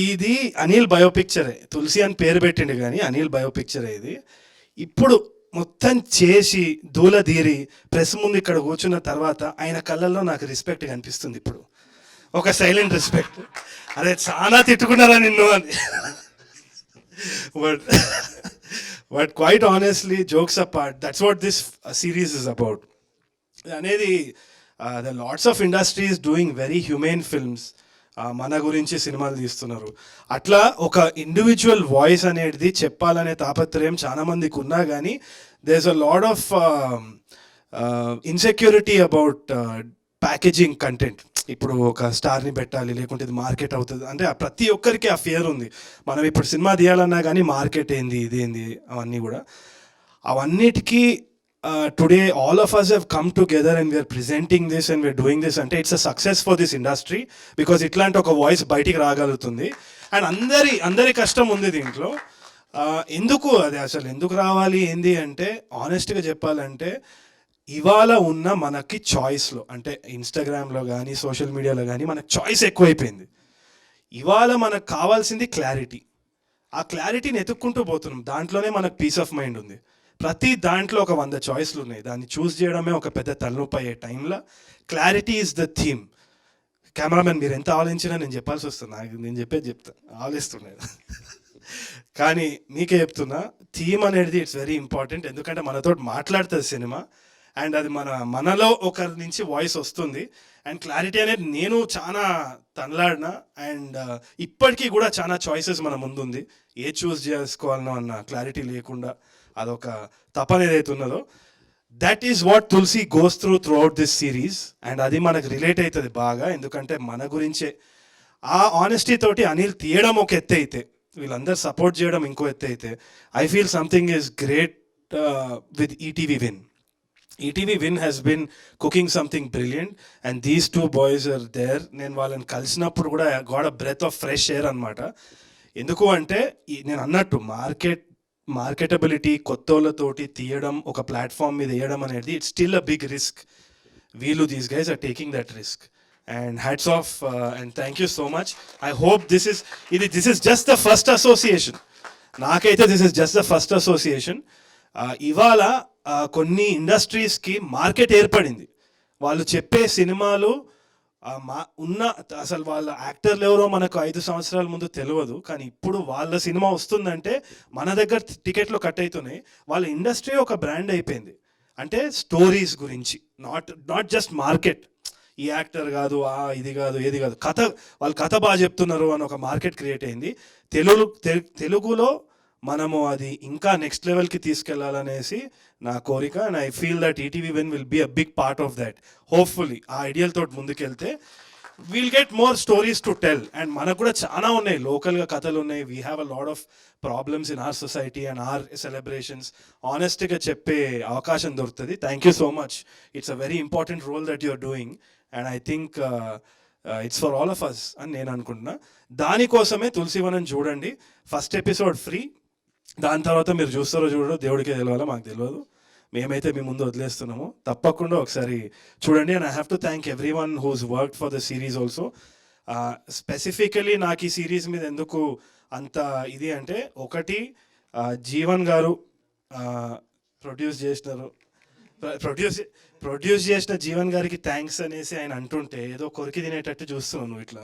ఇది అనిల్ బయోపిక్చరే, తులసి అని పేరు పెట్టిండు కానీ అనిల్ బయోపిక్చరే ఇది. ఇప్పుడు మొత్తం చేసి దూలదీరి ప్రెస్ ముందు ఇక్కడ కూర్చున్న తర్వాత ఆయన కళ్ళల్లో నాకు రెస్పెక్ట్ కనిపిస్తుంది ఇప్పుడు, ఒక సైలెంట్ రెస్పెక్ట్. అరే చాలా తిట్టుకున్నారా నిన్ను అని. But quite honestly jokes apart, that's what this series is about అనేది. The lots of industries doing very human films, మన గురించి సినిమాలు తీస్తున్నారు. అట్లా ఒక ఇండివిజువల్ వాయిస్ అనేది చెప్పాలనే తాపత్రయం చాలా మందికి ఉన్నా కానీ there is a lot of insecurity about packaging content. ఇప్పుడు ఒక స్టార్ని పెట్టాలి లేకుంటే ఇది మార్కెట్ అవుతుంది అంటే ప్రతి ఒక్కరికి ఆ ఫియర్ ఉంది. మనం ఇప్పుడు సినిమా తీయాలన్నా కానీ మార్కెట్ ఏంది ఇదేంది అవన్నీ కూడా. అవన్నిటికీ today all of us have come together and we are presenting this and we are doing this ante it's a success for this industry because itlanti oka voice bayitiki raagalutundi and andari kashtam undi deentlo. ఎందుకు అది అసలు ఎందుకు రావాలి ఏంది అంటే ఆనెస్ట్గా చెప్పాలంటే ఇవాళ ఉన్న మనకి చాయిస్లో అంటే ఇన్స్టాగ్రామ్లో కానీ సోషల్ మీడియాలో కానీ మనకు చాయిస్ ఎక్కువైపోయింది. ఇవాళ మనకు కావాల్సింది క్లారిటీ. ఆ క్లారిటీని ఎత్తుక్కుంటూ పోతున్నాం, దాంట్లోనే మనకు పీస్ ఆఫ్ మైండ్ ఉంది. ప్రతి దాంట్లో ఒక 100 చాయిస్లు ఉన్నాయి, దాన్ని చూస్ చేయడమే ఒక పెద్ద తలనొప్పి అయ్యే టైంలో clarity is the theme. Cameraman మీరు ఎంత ఆలోచించినా నేను చెప్పాల్సి వస్తుంది, నేను చెప్తాను ఆలోచిస్తున్నాను కానీ మీకే చెప్తున్నా థీమ్ అనేది ఇట్స్ వెరీ ఇంపార్టెంట్. ఎందుకంటే మనతో మాట్లాడుతుంది సినిమా అండ్ అది మనలో ఒకరి నుంచి వాయిస్ వస్తుంది. అండ్ క్లారిటీ అనేది నేను చాలా తనలాడిన అండ్ ఇప్పటికీ కూడా చాలా చాయిసెస్ మన ముందుంది, ఏ చూస్ చేసుకోవాలనో అన్న క్లారిటీ లేకుండా అదొక తపన ఏదైతే ఉన్నదో that is what Tulasi goes throughout this series. And అది మనకు రిలేట్ అవుతుంది బాగా, ఎందుకంటే మన గురించే. ఆ ఆనెస్టీ తోటి అనిల్ తీయడం ఒక ఎత్తు అయితే వీళ్ళందరూ సపోర్ట్ చేయడం ఇంకో ఎత్తు అయితే I feel something is great with ETV Win. ETV Win has been cooking something brilliant and these two boys are there. నేను వాళ్ళని కలిసినప్పుడు కూడా got a breath of fresh air అనమాట. ఎందుకు అంటే నేను అన్నట్టు మార్కెటబిలిటీ కొత్త వాళ్ళతోటి తీయడం, ఒక ప్లాట్ఫామ్ మీద వేయడం అనేది it's still a big risk. వీళ్ళు these guys are taking that risk and hats off and thank you so much. I hope this is just the first association. నాకైతే this is just the first association. ఇవాళ కొన్ని ఇండస్ట్రీస్కి market ఏర్పడింది. వాళ్ళు చెప్పే సినిమాలు అసలు వాళ్ళ యాక్టర్లు ఎవరో మనకు 5 సంవత్సరాల ముందు తెలియదు, కానీ ఇప్పుడు వాళ్ళ సినిమా వస్తుందంటే మన దగ్గర టికెట్లు కట్ అవుతున్నాయి. వాళ్ళ ఇండస్ట్రీ ఒక బ్రాండ్ అయిపోయింది. అంటే స్టోరీస్ గురించి, నాట్ జస్ట్ మార్కెట్, ఈ యాక్టర్ కాదు, ఇది కాదు, ఏది కాదు, వాళ్ళు కథ బాగా చెప్తున్నారు అని ఒక మార్కెట్ క్రియేట్ అయింది. తెలుగులో మనము అది ఇంకా నెక్స్ట్ లెవెల్కి తీసుకెళ్లాలనేసి నా కోరిక. And I feel that ETV Win will be a big part of that. Hopefully ఆ ఐడియల్ తోటి ముందుకెళ్తే we'll get more stories to tell. And మనకు కూడా చాలా ఉన్నాయి, లోకల్గా కథలు ఉన్నాయి. We have a lot of problems in our society and our celebrations. ఆనెస్ట్గా చెప్పే అవకాశం దొరుకుతుంది. Thank you so much. It's a very important role that you're doing and I think it's for all of us అని నేను అనుకుంటున్నా. దానికోసమే తులసివనం చూడండి. First episode free. దాని తర్వాత మీరు చూస్తారో చూడరో దేవుడికే తెలియాలో, మాకు తెలియదు. మేమైతే మీ ముందు వదిలేస్తున్నాము. తప్పకుండా ఒకసారి చూడండి. And I have to thank every one who's worked for the series also. Specifically నాకు ఈ సిరీస్ మీద ఎందుకు అంత ఇది అంటే, ఒకటి జీవన్ గారు ప్రొడ్యూస్ చేసిన జీవన్ గారికి థ్యాంక్స్ అనేసి ఆయన అంటుంటే ఏదో కొరికి తినేటట్టు చూస్తున్నావు నువ్వు ఇట్లా.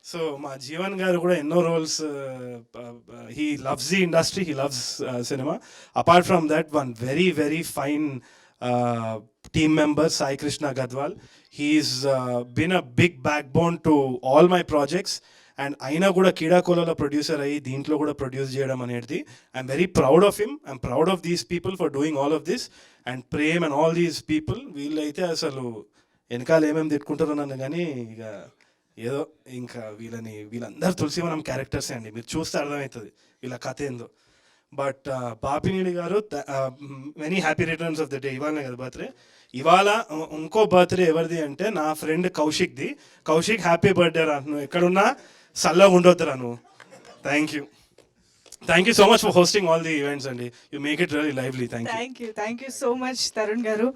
సో మా జీవన్ గారు కూడా ఎన్నో roles, he loves the industry, he loves cinema. Apart from that, one very very fine team member, Sai Krishna Gadwal. He's been a big backbone to all my projects. And అయినా కూడా కీడాకోలలో ప్రొడ్యూసర్ అయ్యి దీంట్లో కూడా ప్రొడ్యూస్ చేయడం అనేది I'm very proud of him. I'm proud of these people for doing all of this. And Prem and all these people, వీళ్ళైతే అసలు వెనకాల ఏమేమి తిట్టుకుంటారో నన్ను, కానీ ఇక ఏదో ఇంకా వీళ్ళందరూ తులసివనం క్యారెక్టర్సే అండి. మీరు చూస్తే అర్థమవుతుంది వీళ్ళ కథ ఏందో. But Bapineedi garu, many happy returns of the day. ఇవాళనే కదా బర్త్డే. ఇవాళ ఇంకో బర్త్డే ఎవరిది అంటే నా ఫ్రెండ్ కౌశిక్ది. కౌశిక్, హ్యాపీ బర్త్డే రా. నువ్వు ఎక్కడున్నా చల్లగా ఉండొద్దురా నువ్వు. Thank you so much for hosting all the events అండి. You make it really lively. Thank you so much Tarun garu.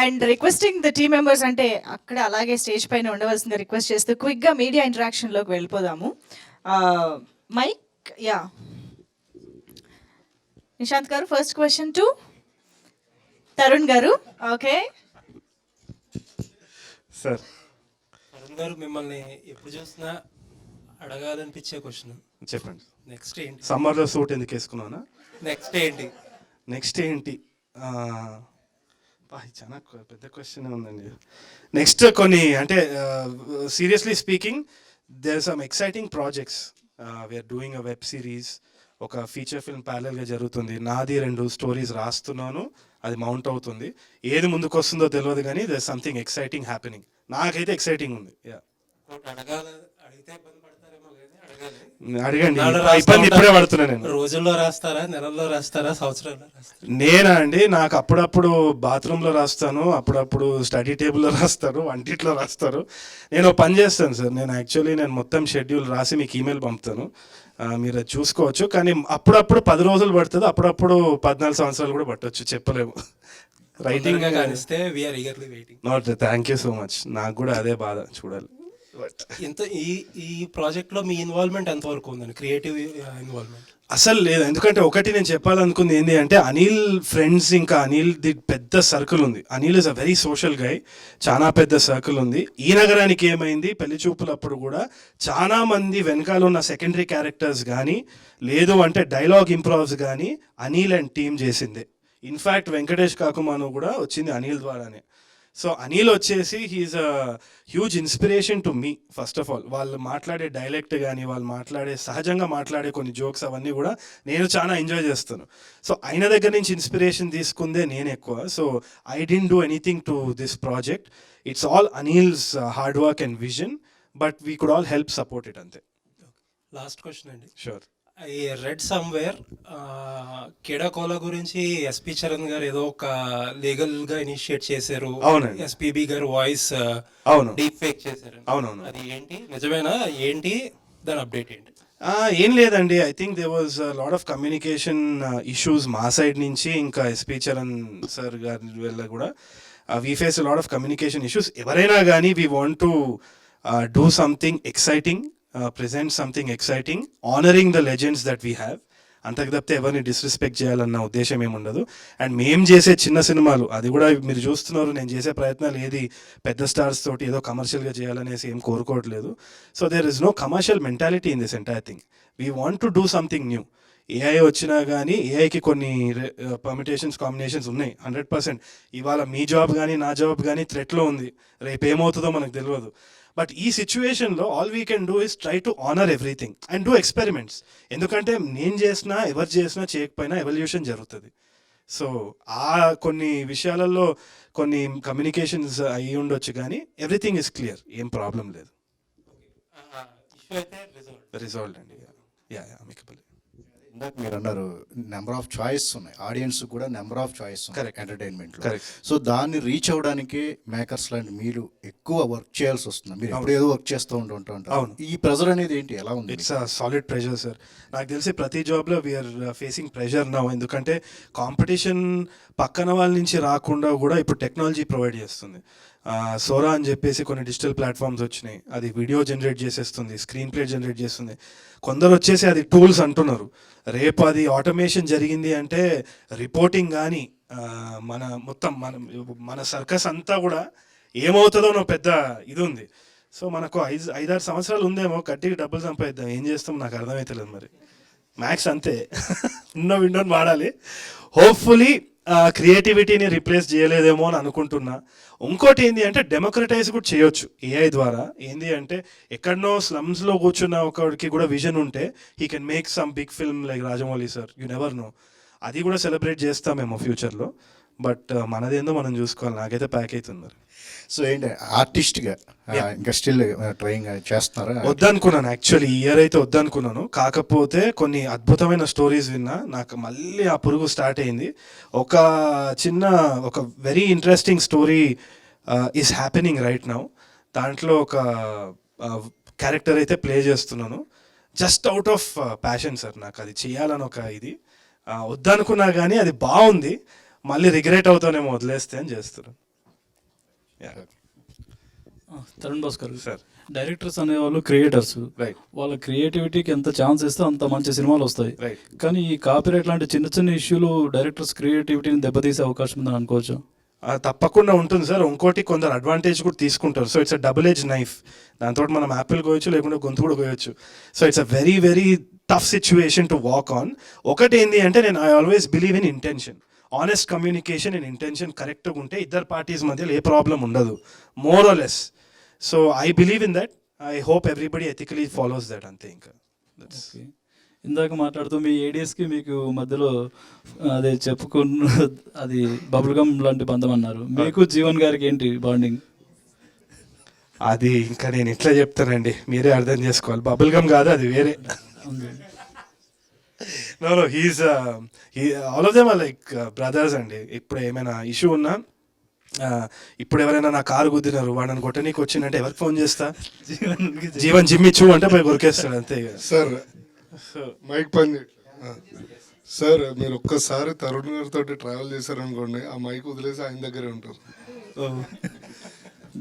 And requesting the team members, అంటే అక్కడ అలాగే స్టేజ్ పైన ఉండవలసింది రిక్వెస్ట్ చేస్తూ క్విక్గా మీడియా ఇంటరాక్షన్లోకి వెళ్ళిపోదాము. మైక్, యా, నిశాంత్ గారు, ఫస్ట్ క్వశ్చన్ టు తరుణ్ గారు. Okay sir. తరుణ్ గారు, మిమ్మల్ని ఎప్పుడు చూసినా అడగాలనిపించే క్వశ్చన్ చెప్పండి. నెక్స్ట్ ఏంటి? సమ్మర్లో సూట్ ఎందుకు వేసుకున్నానా? నెక్స్ట్ ఏంటి? చాలా పెద్ద క్వశ్చన్ ఉందండి. నెక్స్ట్ కొన్ని అంటే seriously speaking, there are some exciting projects. We're doing a web series, ఒక ఫీచర్ ఫిల్మ్ ప్యారలల్గా జరుగుతుంది. నాది 2 స్టోరీస్ రాస్తున్నాను, అది మౌంట్ అవుతుంది. ఏది ముందుకు వస్తుందో తెలియదు, కానీ దేర్ సంథింగ్ ఎక్సైటింగ్ హ్యాపెనింగ్. నాకైతే ఎక్సైటింగ్ ఉంది. అడగండి, ఇబ్బంది ఇప్పుడే పడుతున్నా నేను. రోజుల్లో రాస్తారా, నెలల్లో రాస్తారా, సంవత్సరాల్లో రాస్తారా? నేనా అండి, నాకు అప్పుడప్పుడు బాత్రూంలో రాస్తాను, అప్పుడప్పుడు స్టడీ టేబుల్లో రాస్తాను, వంటిట్లో రాస్తారు. నేను పని చేస్తాను సార్. నేను మొత్తం షెడ్యూల్ రాసి మీకు ఈమెయిల్ పంపుతాను, మీరు అది చూసుకోవచ్చు. కానీ అప్పుడప్పుడు 10 రోజులు పడుతుంది, అప్పుడప్పుడు 14 సంవత్సరాలు కూడా పట్టవచ్చు, చెప్పలేము. రైటింగ్ కానిస్తే we're eagerly waiting. Thank you so much. నాకు కూడా అదే బాధ, చూడాలి. ఈ ప్రాజెక్ట్లో మీ ఇన్వాల్వ్మెంట్ ఎంతవరకు ఉందండి, క్రియేటివ్ ఇన్వాల్వ్మెంట్? అసలు లేదు. ఎందుకంటే ఒకటి నేను చెప్పాలనుకుంది ఏంటి అంటే, అనిల్ ఫ్రెండ్స్, ఇంకా అనిల్ది పెద్ద సర్కిల్ ఉంది. Anil is a very social guy, చాలా పెద్ద సర్కిల్ ఉంది. ఈ నగరానికి ఏమైంది, పెళ్లి చూపులప్పుడు కూడా చాలా మంది వెనకాల ఉన్న సెకండరీ క్యారెక్టర్స్ కానీ, లేదు అంటే డైలాగ్ ఇంప్రూవ్స్ కానీ అనిల్ అండ్ టీమ్ చేసిందే. ఇన్ఫ్యాక్ట్ వెంకటేష్ కాకుమాను కూడా వచ్చింది అనిల్ ద్వారానే. సో అనిల్ వచ్చేసి he's a huge inspiration to me. First of all వాళ్ళు మాట్లాడే డైలెక్ట్ కానీ, వాళ్ళు సహజంగా మాట్లాడే కొన్ని జోక్స్ అవన్నీ కూడా నేను చాలా ఎంజాయ్ చేస్తాను. సో ఆయన దగ్గర నుంచి ఇన్స్పిరేషన్ తీసుకుందే నేను ఎక్కువ. So I didn't do anything to this project. It's all Anil's hard work and vision, but we could all help support it, అంతే. లాస్ట్ క్వశ్చన్ అండి. షూర్. ఐ రెడ్ సమ్వేర్ కెడాకోలా గురించి ఎస్పి చరణ్ గారు ఏదో ఒక లీగల్ గా ఇనిషియేట్ చేశారు. అవునండి. ఎస్పీబీ గారు వాయిస్ అవును. డీప్ ఫేక్ చేశారు. అవునవును. అది ఏంటి, నిజమేనా ఏంటి, దాని అప్డేట్ ఏంటి? ఏం లేదండి, I think they was lot of communication issues మా సైడ్ నుంచి, ఇంకా ఎస్పి చరణ్ సార్ గారి వల్ల కూడా we face lot of communication issues. ఎవరైనా కానీ we want to do something exciting, present something exciting, honouring the legends that we have. అంతకు తప్పితే ఎవరిని డిస్రెస్పెక్ట్ చేయాలన్న ఉద్దేశం ఏముండదు. అండ్ మేము చేసే చిన్న సినిమాలు, అది కూడా మీరు చూస్తున్నారు, నేను చేసే ప్రయత్నాలు ఏది పెద్ద స్టార్స్ తోటి ఏదో కమర్షియల్గా చేయాలనేసి ఏం కోరుకోవట్లేదు. So there is no commercial mentality in this entire thing. We want to do something new. AI వచ్చినా కానీ ఏఐకి కొన్ని పర్మిటేషన్స్, కాంబినేషన్స్ ఉన్నాయి 100%. ఇవాళ మీ జాబ్ కానీ నా జాబ్ కానీ థ్రెట్లో ఉంది, రేపు ఏమవుతుందో మనకు తెలియదు. బట్ ఈ సిచ్యువేషన్లో all we can do is try to honour everything and do experiments. ఎందుకంటే నేను చేసినా ఎవరు చేసినా చేయకపోయినా ఎవల్యూషన్ జరుగుతుంది. సో కొన్ని విషయాలలో కొన్ని కమ్యూనికేషన్స్ అయ్యి ఉండొచ్చు, కానీ ఎవ్రీథింగ్ ఇస్ క్లియర్, ఏం ప్రాబ్లం లేదు. రిజాల్వ్ అండి. Yeah amicable. ఇందాక మీరు అన్నారు నెంబర్ ఆఫ్ చాయిస్ ఉన్నాయి, ఆడియన్స్ కూడా number of choice entertainment. So దాన్ని రీచ్ అవ్వడానికి మేకర్స్ లాంటి మీరు ఎక్కువ వర్క్ చేయాల్సి వస్తుంది. మీరు ఎప్పుడు ఏదో వర్క్ చేస్తూ ఉంటారు. ఈ ప్రెజర్ అనేది ఏంటి, ఎలా ఉంది? It's a solid pressure sir. నాకు తెలిసి ప్రతి జాబ్లో వీఆర్ ఫేసింగ్ ప్రెషర్ నౌ. ఎందుకంటే కాంపిటీషన్ పక్కన వాళ్ళ నుంచి రాకుండా కూడా ఇప్పుడు టెక్నాలజీ ప్రొవైడ్ చేస్తుంది. సోరా అని చెప్పేసి కొన్ని డిజిటల్ ప్లాట్ఫామ్స్ వచ్చినాయి, అది వీడియో జనరేట్ చేసేస్తుంది, స్క్రీన్ ప్లే జనరేట్ చేస్తుంది. కొందరు వచ్చేసి అది టూల్స్ అంటున్నారు. రేపు అది ఆటోమేషన్ జరిగింది అంటే రిపోర్టింగ్ కానీ మొత్తం మన సర్కస్ అంతా కూడా ఏమవుతుందో పెద్ద ఇది ఉంది. సో మనకు 5-6 సంవత్సరాలు ఉందేమో, గట్టిగా డబ్బులు సంపాదిద్దాం. ఏం చేస్తాం నాకు అర్థమవుతలేదు మరి. మ్యాక్స్ అంతే, ఉన్న విండోని వాడాలి. హోప్ఫుల్లీ క్రియేటివిటీని రీప్లేస్ చేయలేదేమో అని అనుకుంటున్నా. ఇంకోటి ఏంటి అంటే డెమోక్రటైజ్ కూడా చేయొచ్చు ఏఐ ద్వారా. ఏంటి అంటే ఎక్కడనో స్లమ్స్లో కూర్చున్న ఒకడికి కూడా విజన్ ఉంటే he can make some big film like Rajamouli sir, you never know. అది కూడా సెలబ్రేట్ చేస్తామేమో ఫ్యూచర్లో. బట్ మనదేందో మనం చూసుకోవాలి. నాకైతే ప్యాక్ అవుతుంది. సో ఏంటి ఆర్టిస్ట్గా ఇంకా స్టిల్ ట్రైయింగ్ చేస్తున్నారా? వద్దనుకున్నాను యాక్చువల్లీ, ఈ ఇయర్ అయితే వద్దనుకున్నాను. కాకపోతే కొన్ని అద్భుతమైన స్టోరీస్ విన్నా, నాకు మళ్ళీ ఆ పురుగు స్టార్ట్ అయింది. ఒక very interesting story is happening right now. దాంట్లో ఒక క్యారెక్టర్ అయితే ప్లే చేస్తున్నాను, just out of passion sir. నాకు అది చేయాలని ఒక ఇది వద్దనుకున్నా, కానీ అది బాగుంది. మళ్ళీ రిగ్రెట్ అవుతానేమో వదిలేస్తే అని చేస్తున్నాను. తరుణ్ భాస్కర్ సార్, డైరెక్టర్స్ అనేవాళ్ళు క్రియేటర్స్. వాళ్ళ క్రియేటివిటీకి ఎంత ఛాన్స్ ఇస్తే అంత మంచి సినిమాలు వస్తాయి. కానీ ఈ కాపీరైట్ లాంటి చిన్న చిన్న ఇష్యూలు డైరెక్టర్స్ క్రియేటివిటీని దెబ్బతీసే అవకాశం ఉందని అనుకోవచ్చు. తప్పకుండా ఉంటుంది సార్. ఇంకోటి కొందరు అడ్వాంటేజ్ కూడా తీసుకుంటారు. So it's a double edge knife. దాంతో మనం యాపిల్ కోయచ్చు, లేకుంటే గొంతు కూడా కోయచ్చు. So it's a very very tough situation to walk on. ఒకటి ఏంటి అంటే I always believe in intention. Honest communication and intention కరెక్ట్గా ఉంటే ఇద్దరు పార్టీస్ మధ్యలో ఏ ప్రాబ్లం ఉండదు, more or less. So I believe in that. I hope everybody ethically follows that, అంతే. ఇంకా ఇందాక మాట్లాడుతూ మీ ఏడిఎస్కి మీకు మధ్యలో అదే చెప్పుకున్న అది బబుల్ గమ్ లాంటి బంధం అన్నారు. మీకు జీవన్ గారికి ఏంటి బాండింగ్? అది ఇంకా నేను ఎట్లా చెప్తానండి, మీరే అర్థం చేసుకోవాలి. బబుల్ గమ్ కాదు, అది వేరే. No, all of them are like brothers అండి. ఇప్పుడు ఏమైనా ఇష్యూ ఉన్నా, ఇప్పుడు ఎవరైనా నా కారు గుద్దినారు, వాడిని కొట్టనీకి వచ్చిందంటే ఎవరికి ఫోన్ చేస్తా? జీవన్ జిమ్మిచ్చు అంటే పోయి కొరికేస్తాడు, అంతే. సార్ మైక్ పని సార్, మీరు ఒక్కసారి తరుణ్ గారితో ట్రావెల్ చేశారనుకోండి, ఆ మైక్ వదిలేసి ఆయన దగ్గరే ఉంటారు.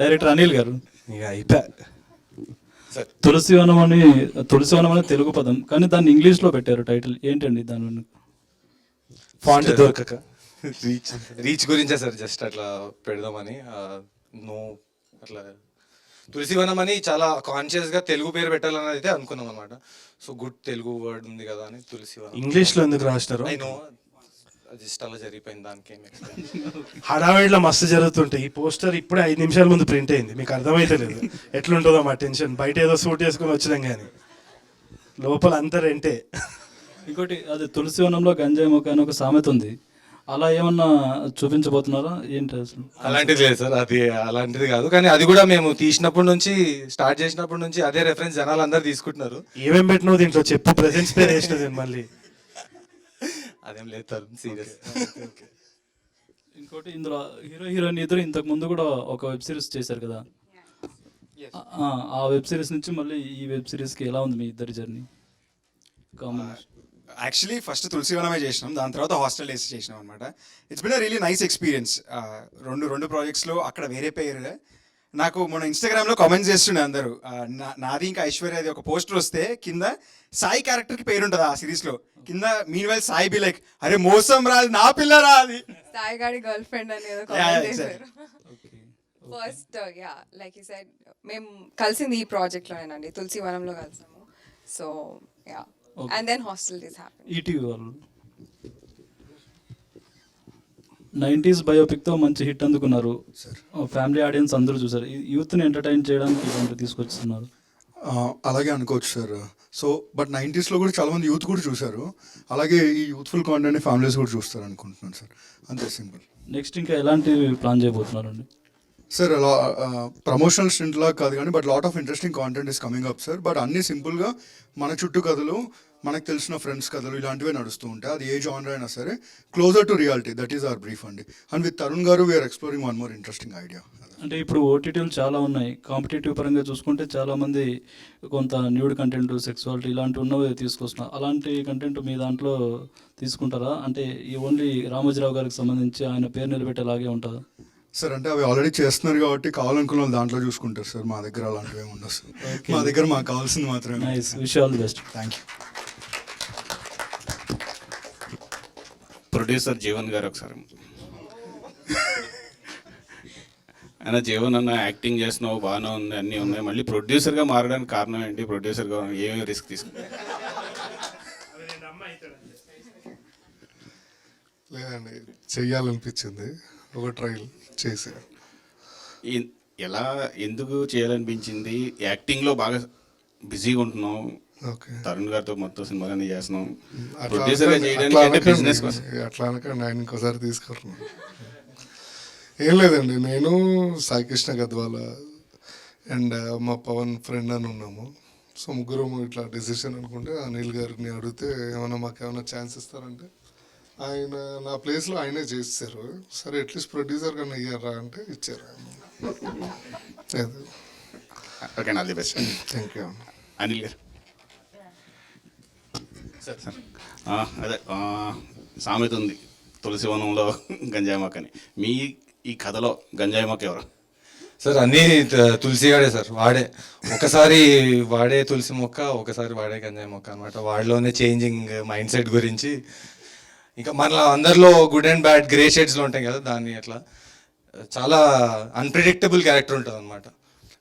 డైరెక్టర్ అనిల్ గారు, ఇక అయిపోయా. తులసివనం అనే తెలుగు పదం, కానీ దాన్ని ఇంగ్లీష్లో పెట్టారు టైటిల్. ఏంటండి దాని ఫాంట్ దొరకక? రీచ్ గురించే సార్, జస్ట్ అట్లా పెడదామని. అట్లా తులసివనం అని చాలా కాన్షియస్గా తెలుగు పేరు పెట్టాలని అయితే అనుకున్నాం అనమాట. సో గుడ్ తెలుగు వర్డ్ ఉంది కదా అని తులసివనం. ఇంగ్లీష్లో ఎందుకు రాసినారు? జస్ట్ అలా జరిగిపోయింది, దానికి హడావిడిలో మస్తు జరుగుతుంటాయి. ఈ పోస్టర్ ఇప్పుడే 5 నిమిషాల ముందు ప్రింట్ అయింది, మీకు అర్థమైతే లేదు ఎట్లుంటుందో మా టెన్షన్. బయట ఏదో సూట్ వేసుకుని వచ్చినాం కానీ లోపల అంతా రెంటే. ఇంకోటి, అది తులసివనంలో గంజాయి మొక్క అని ఒక సామెత ఉంది. అలా ఏమన్నా చూపించబోతున్నారా ఏంటి అసలు? అలాంటిది లేదు సార్, అది అలాంటిది కాదు. కానీ అది కూడా మేము తీసినప్పటి నుంచి, స్టార్ట్ చేసినప్పటి నుంచి అదే రెఫరెన్స్ జనాలు అందరు తీసుకుంటున్నారు. ఏమేం పెట్టినావు దీంట్లో చెప్పు, ప్రెజెంట్స్ పేరు వేసినది మళ్ళీ. అదేం లేదు సార్, సీరియస్. ఇంకోటి ఇందులో హీరో హీరోయిన్ ఇద్దరు ఇంతకు ముందు కూడా ఒక వెబ్ సిరీస్ చేశారు కదా, ఆ వెబ్ సిరీస్ నుంచి మళ్ళీ ఈ వెబ్ సిరీస్కి ఎలా ఉంది మీ ఇద్దరి జర్నీ కాంబినేషన్? యాక్చువల్లీ ఫస్ట్ తులసివనమే చేసినాం, దాని తర్వాత హాస్టల్ డేస్ చేసినాం అనమాట. It's been a really nice experience. రెండు ప్రాజెక్ట్స్లో అక్కడ వేరే పేరు. నాకు మన ఇన్స్టాగ్రామ్లో కామెంట్స్ చేస్తుండే అందరూ, నాది ఇంకా ఐశ్వర్యది ఒక పోస్టర్ వస్తే కింద సాయి క్యారెక్టర్కి పేరు ఉంటుంది ఆ సిరీస్లో, కింద meanwhile Sai be like అరే మోసం రాదు నా పిల్ల రాది, సాయి గారి గర్ల్ ఫ్రెండ్ అనేది కామెంట్ చేశారు. ఫస్ట్ లైక్ యూ సెడ్ మేము కలిసింది ఈ ప్రాజెక్ట్లోనేనండి, తులసివనంలో కలిసాము. So yeah, and then hostel days happen. ETV వాళ్ళు 90s బయోపిక్తో మంచి హిట్ అందుకున్నారు, ఫ్యామిలీ ఆడియన్స్ అందరూ చూసారు. యూత్ని ఎంటర్టైన్ చేయడానికి ఇలాంటివి తీసుకొస్తున్నారు. అలాగే అనుకోవచ్చు సార్. సో బట్ 90sలో కూడా చాలామంది యూత్ కూడా చూశారు, అలాగే ఈ యూత్ఫుల్ కాంటెంట్ ఫ్యామిలీస్ కూడా చూస్తారు అనుకుంటున్నాను సార్, అంతే సింపుల్. నెక్స్ట్ ఇంకా ఎలాంటివి ప్లాన్ చేయబోతున్నారండి? సార్ అలా ప్రమోషనల్ స్టెంట్లా కాదు కానీ but lot of interesting content is coming up sir. But అన్నీ సింపుల్గా మన చుట్టూ కథలు, మనకు తెలిసిన ఫ్రెండ్స్ కథలు ఇలాంటివే నడుస్తూ ఉంటాయి. అది ఏ జానర్ అయినా సరే closer to reality, that is our brief అండి. అండ్ విత్ తరుణ్ గారు we're exploring one more interesting idea. అంటే ఇప్పుడు ఓటీటీలు చాలా ఉన్నాయి, కాంపిటేటివ్ పరంగా చూసుకుంటే చాలామంది కొంత న్యూడ్ కంటెంట్, సెక్సువాలిటీ ఇలాంటివి ఉన్నవి తీసుకొస్తున్నారు. అలాంటి కంటెంట్ మీ దాంట్లో తీసుకుంటారా? అంటే ఈ ఓన్లీ రామోజీరావు గారికి సంబంధించి ఆయన పేరు నిలబెట్టేలాగే ఉంటుందా? సార్ అంటే అవి ఆల్రెడీ చేస్తున్నారు కాబట్టి కావాలనుకున్న వాళ్ళు దాంట్లో చూసుకుంటారు సార్. మా దగ్గర అలాంటివి ఏమి ఉండవు సార్, మా దగ్గర మాకు కావాల్సింది మాత్రమే. Nice, wish all the best. Thank you. Producer Jeevan గారు ఒకసారి, ఆయన జీవన్ అన్న యాక్టింగ్ చేస్తున్నావు బాగానే ఉంది, అన్నీ ఉన్నాయి, మళ్ళీ ప్రొడ్యూసర్గా మారడానికి కారణం ఏంటి? ప్రొడ్యూసర్గా ఏమేమి రిస్క్ తీసుకున్నా? లేదండి, చెయ్యాలనిపించింది, ఒక ట్రయల్ చేసా. ఎలా ఎందుకు చేయాలనిపించింది? యాక్టింగ్లో బాగా బిజీగా ఉంటున్నావు, తరుణ్ గారితో మొత్తం సినిమాలన్నీ చేస్తున్నాం, ప్రొడ్యూసర్గా చేయడానికి అంటే బిజినెస్ కోసం అట్లా అనకండి, ఆయన ఇంకోసారి తీసుకుంటున్నాను. ఏం లేదండి, నేను సాయికృష్ణ గద్వాల అండ్ మా పవన్ ఫ్రెండ్ అని ఉన్నాము. సో ముగ్గురు ఇట్లా డెసిషన్ అనుకుంటే అనిల్ గారిని అడిగితే ఏమైనా మాకు ఏమైనా ఛాన్స్ ఇస్తారంటే ఆయన నా ప్లేస్లో ఆయనే చేస్తారు. సరే అట్లీస్ట్ ప్రొడ్యూసర్ కన్నా ఇయ్యారా అంటే ఇచ్చారు. Okay, all the best. Thank you. Anil గారు సార్, అదే సామెత ఉంది తులసివనంలో గంజాయి మొక్క అని. మీ ఈ కథలో గంజాయి మొక్క ఎవరు? సార్ అన్నీ తులసిగాడే సార్, వాడే ఒకసారి వాడే తులసి మొక్క, ఒకసారి వాడే గంజాయి మొక్క అనమాట. వాడిలోనే చేంజింగ్ మైండ్ సెట్ గురించి, ఇంకా మన అందరిలో గుడ్ అండ్ బ్యాడ్ గ్రే షేడ్స్లో ఉంటాయి కదా, దాన్ని అట్లా చాలా అన్ప్రిడిక్టబుల్ క్యారెక్టర్ ఉంటుంది అనమాట.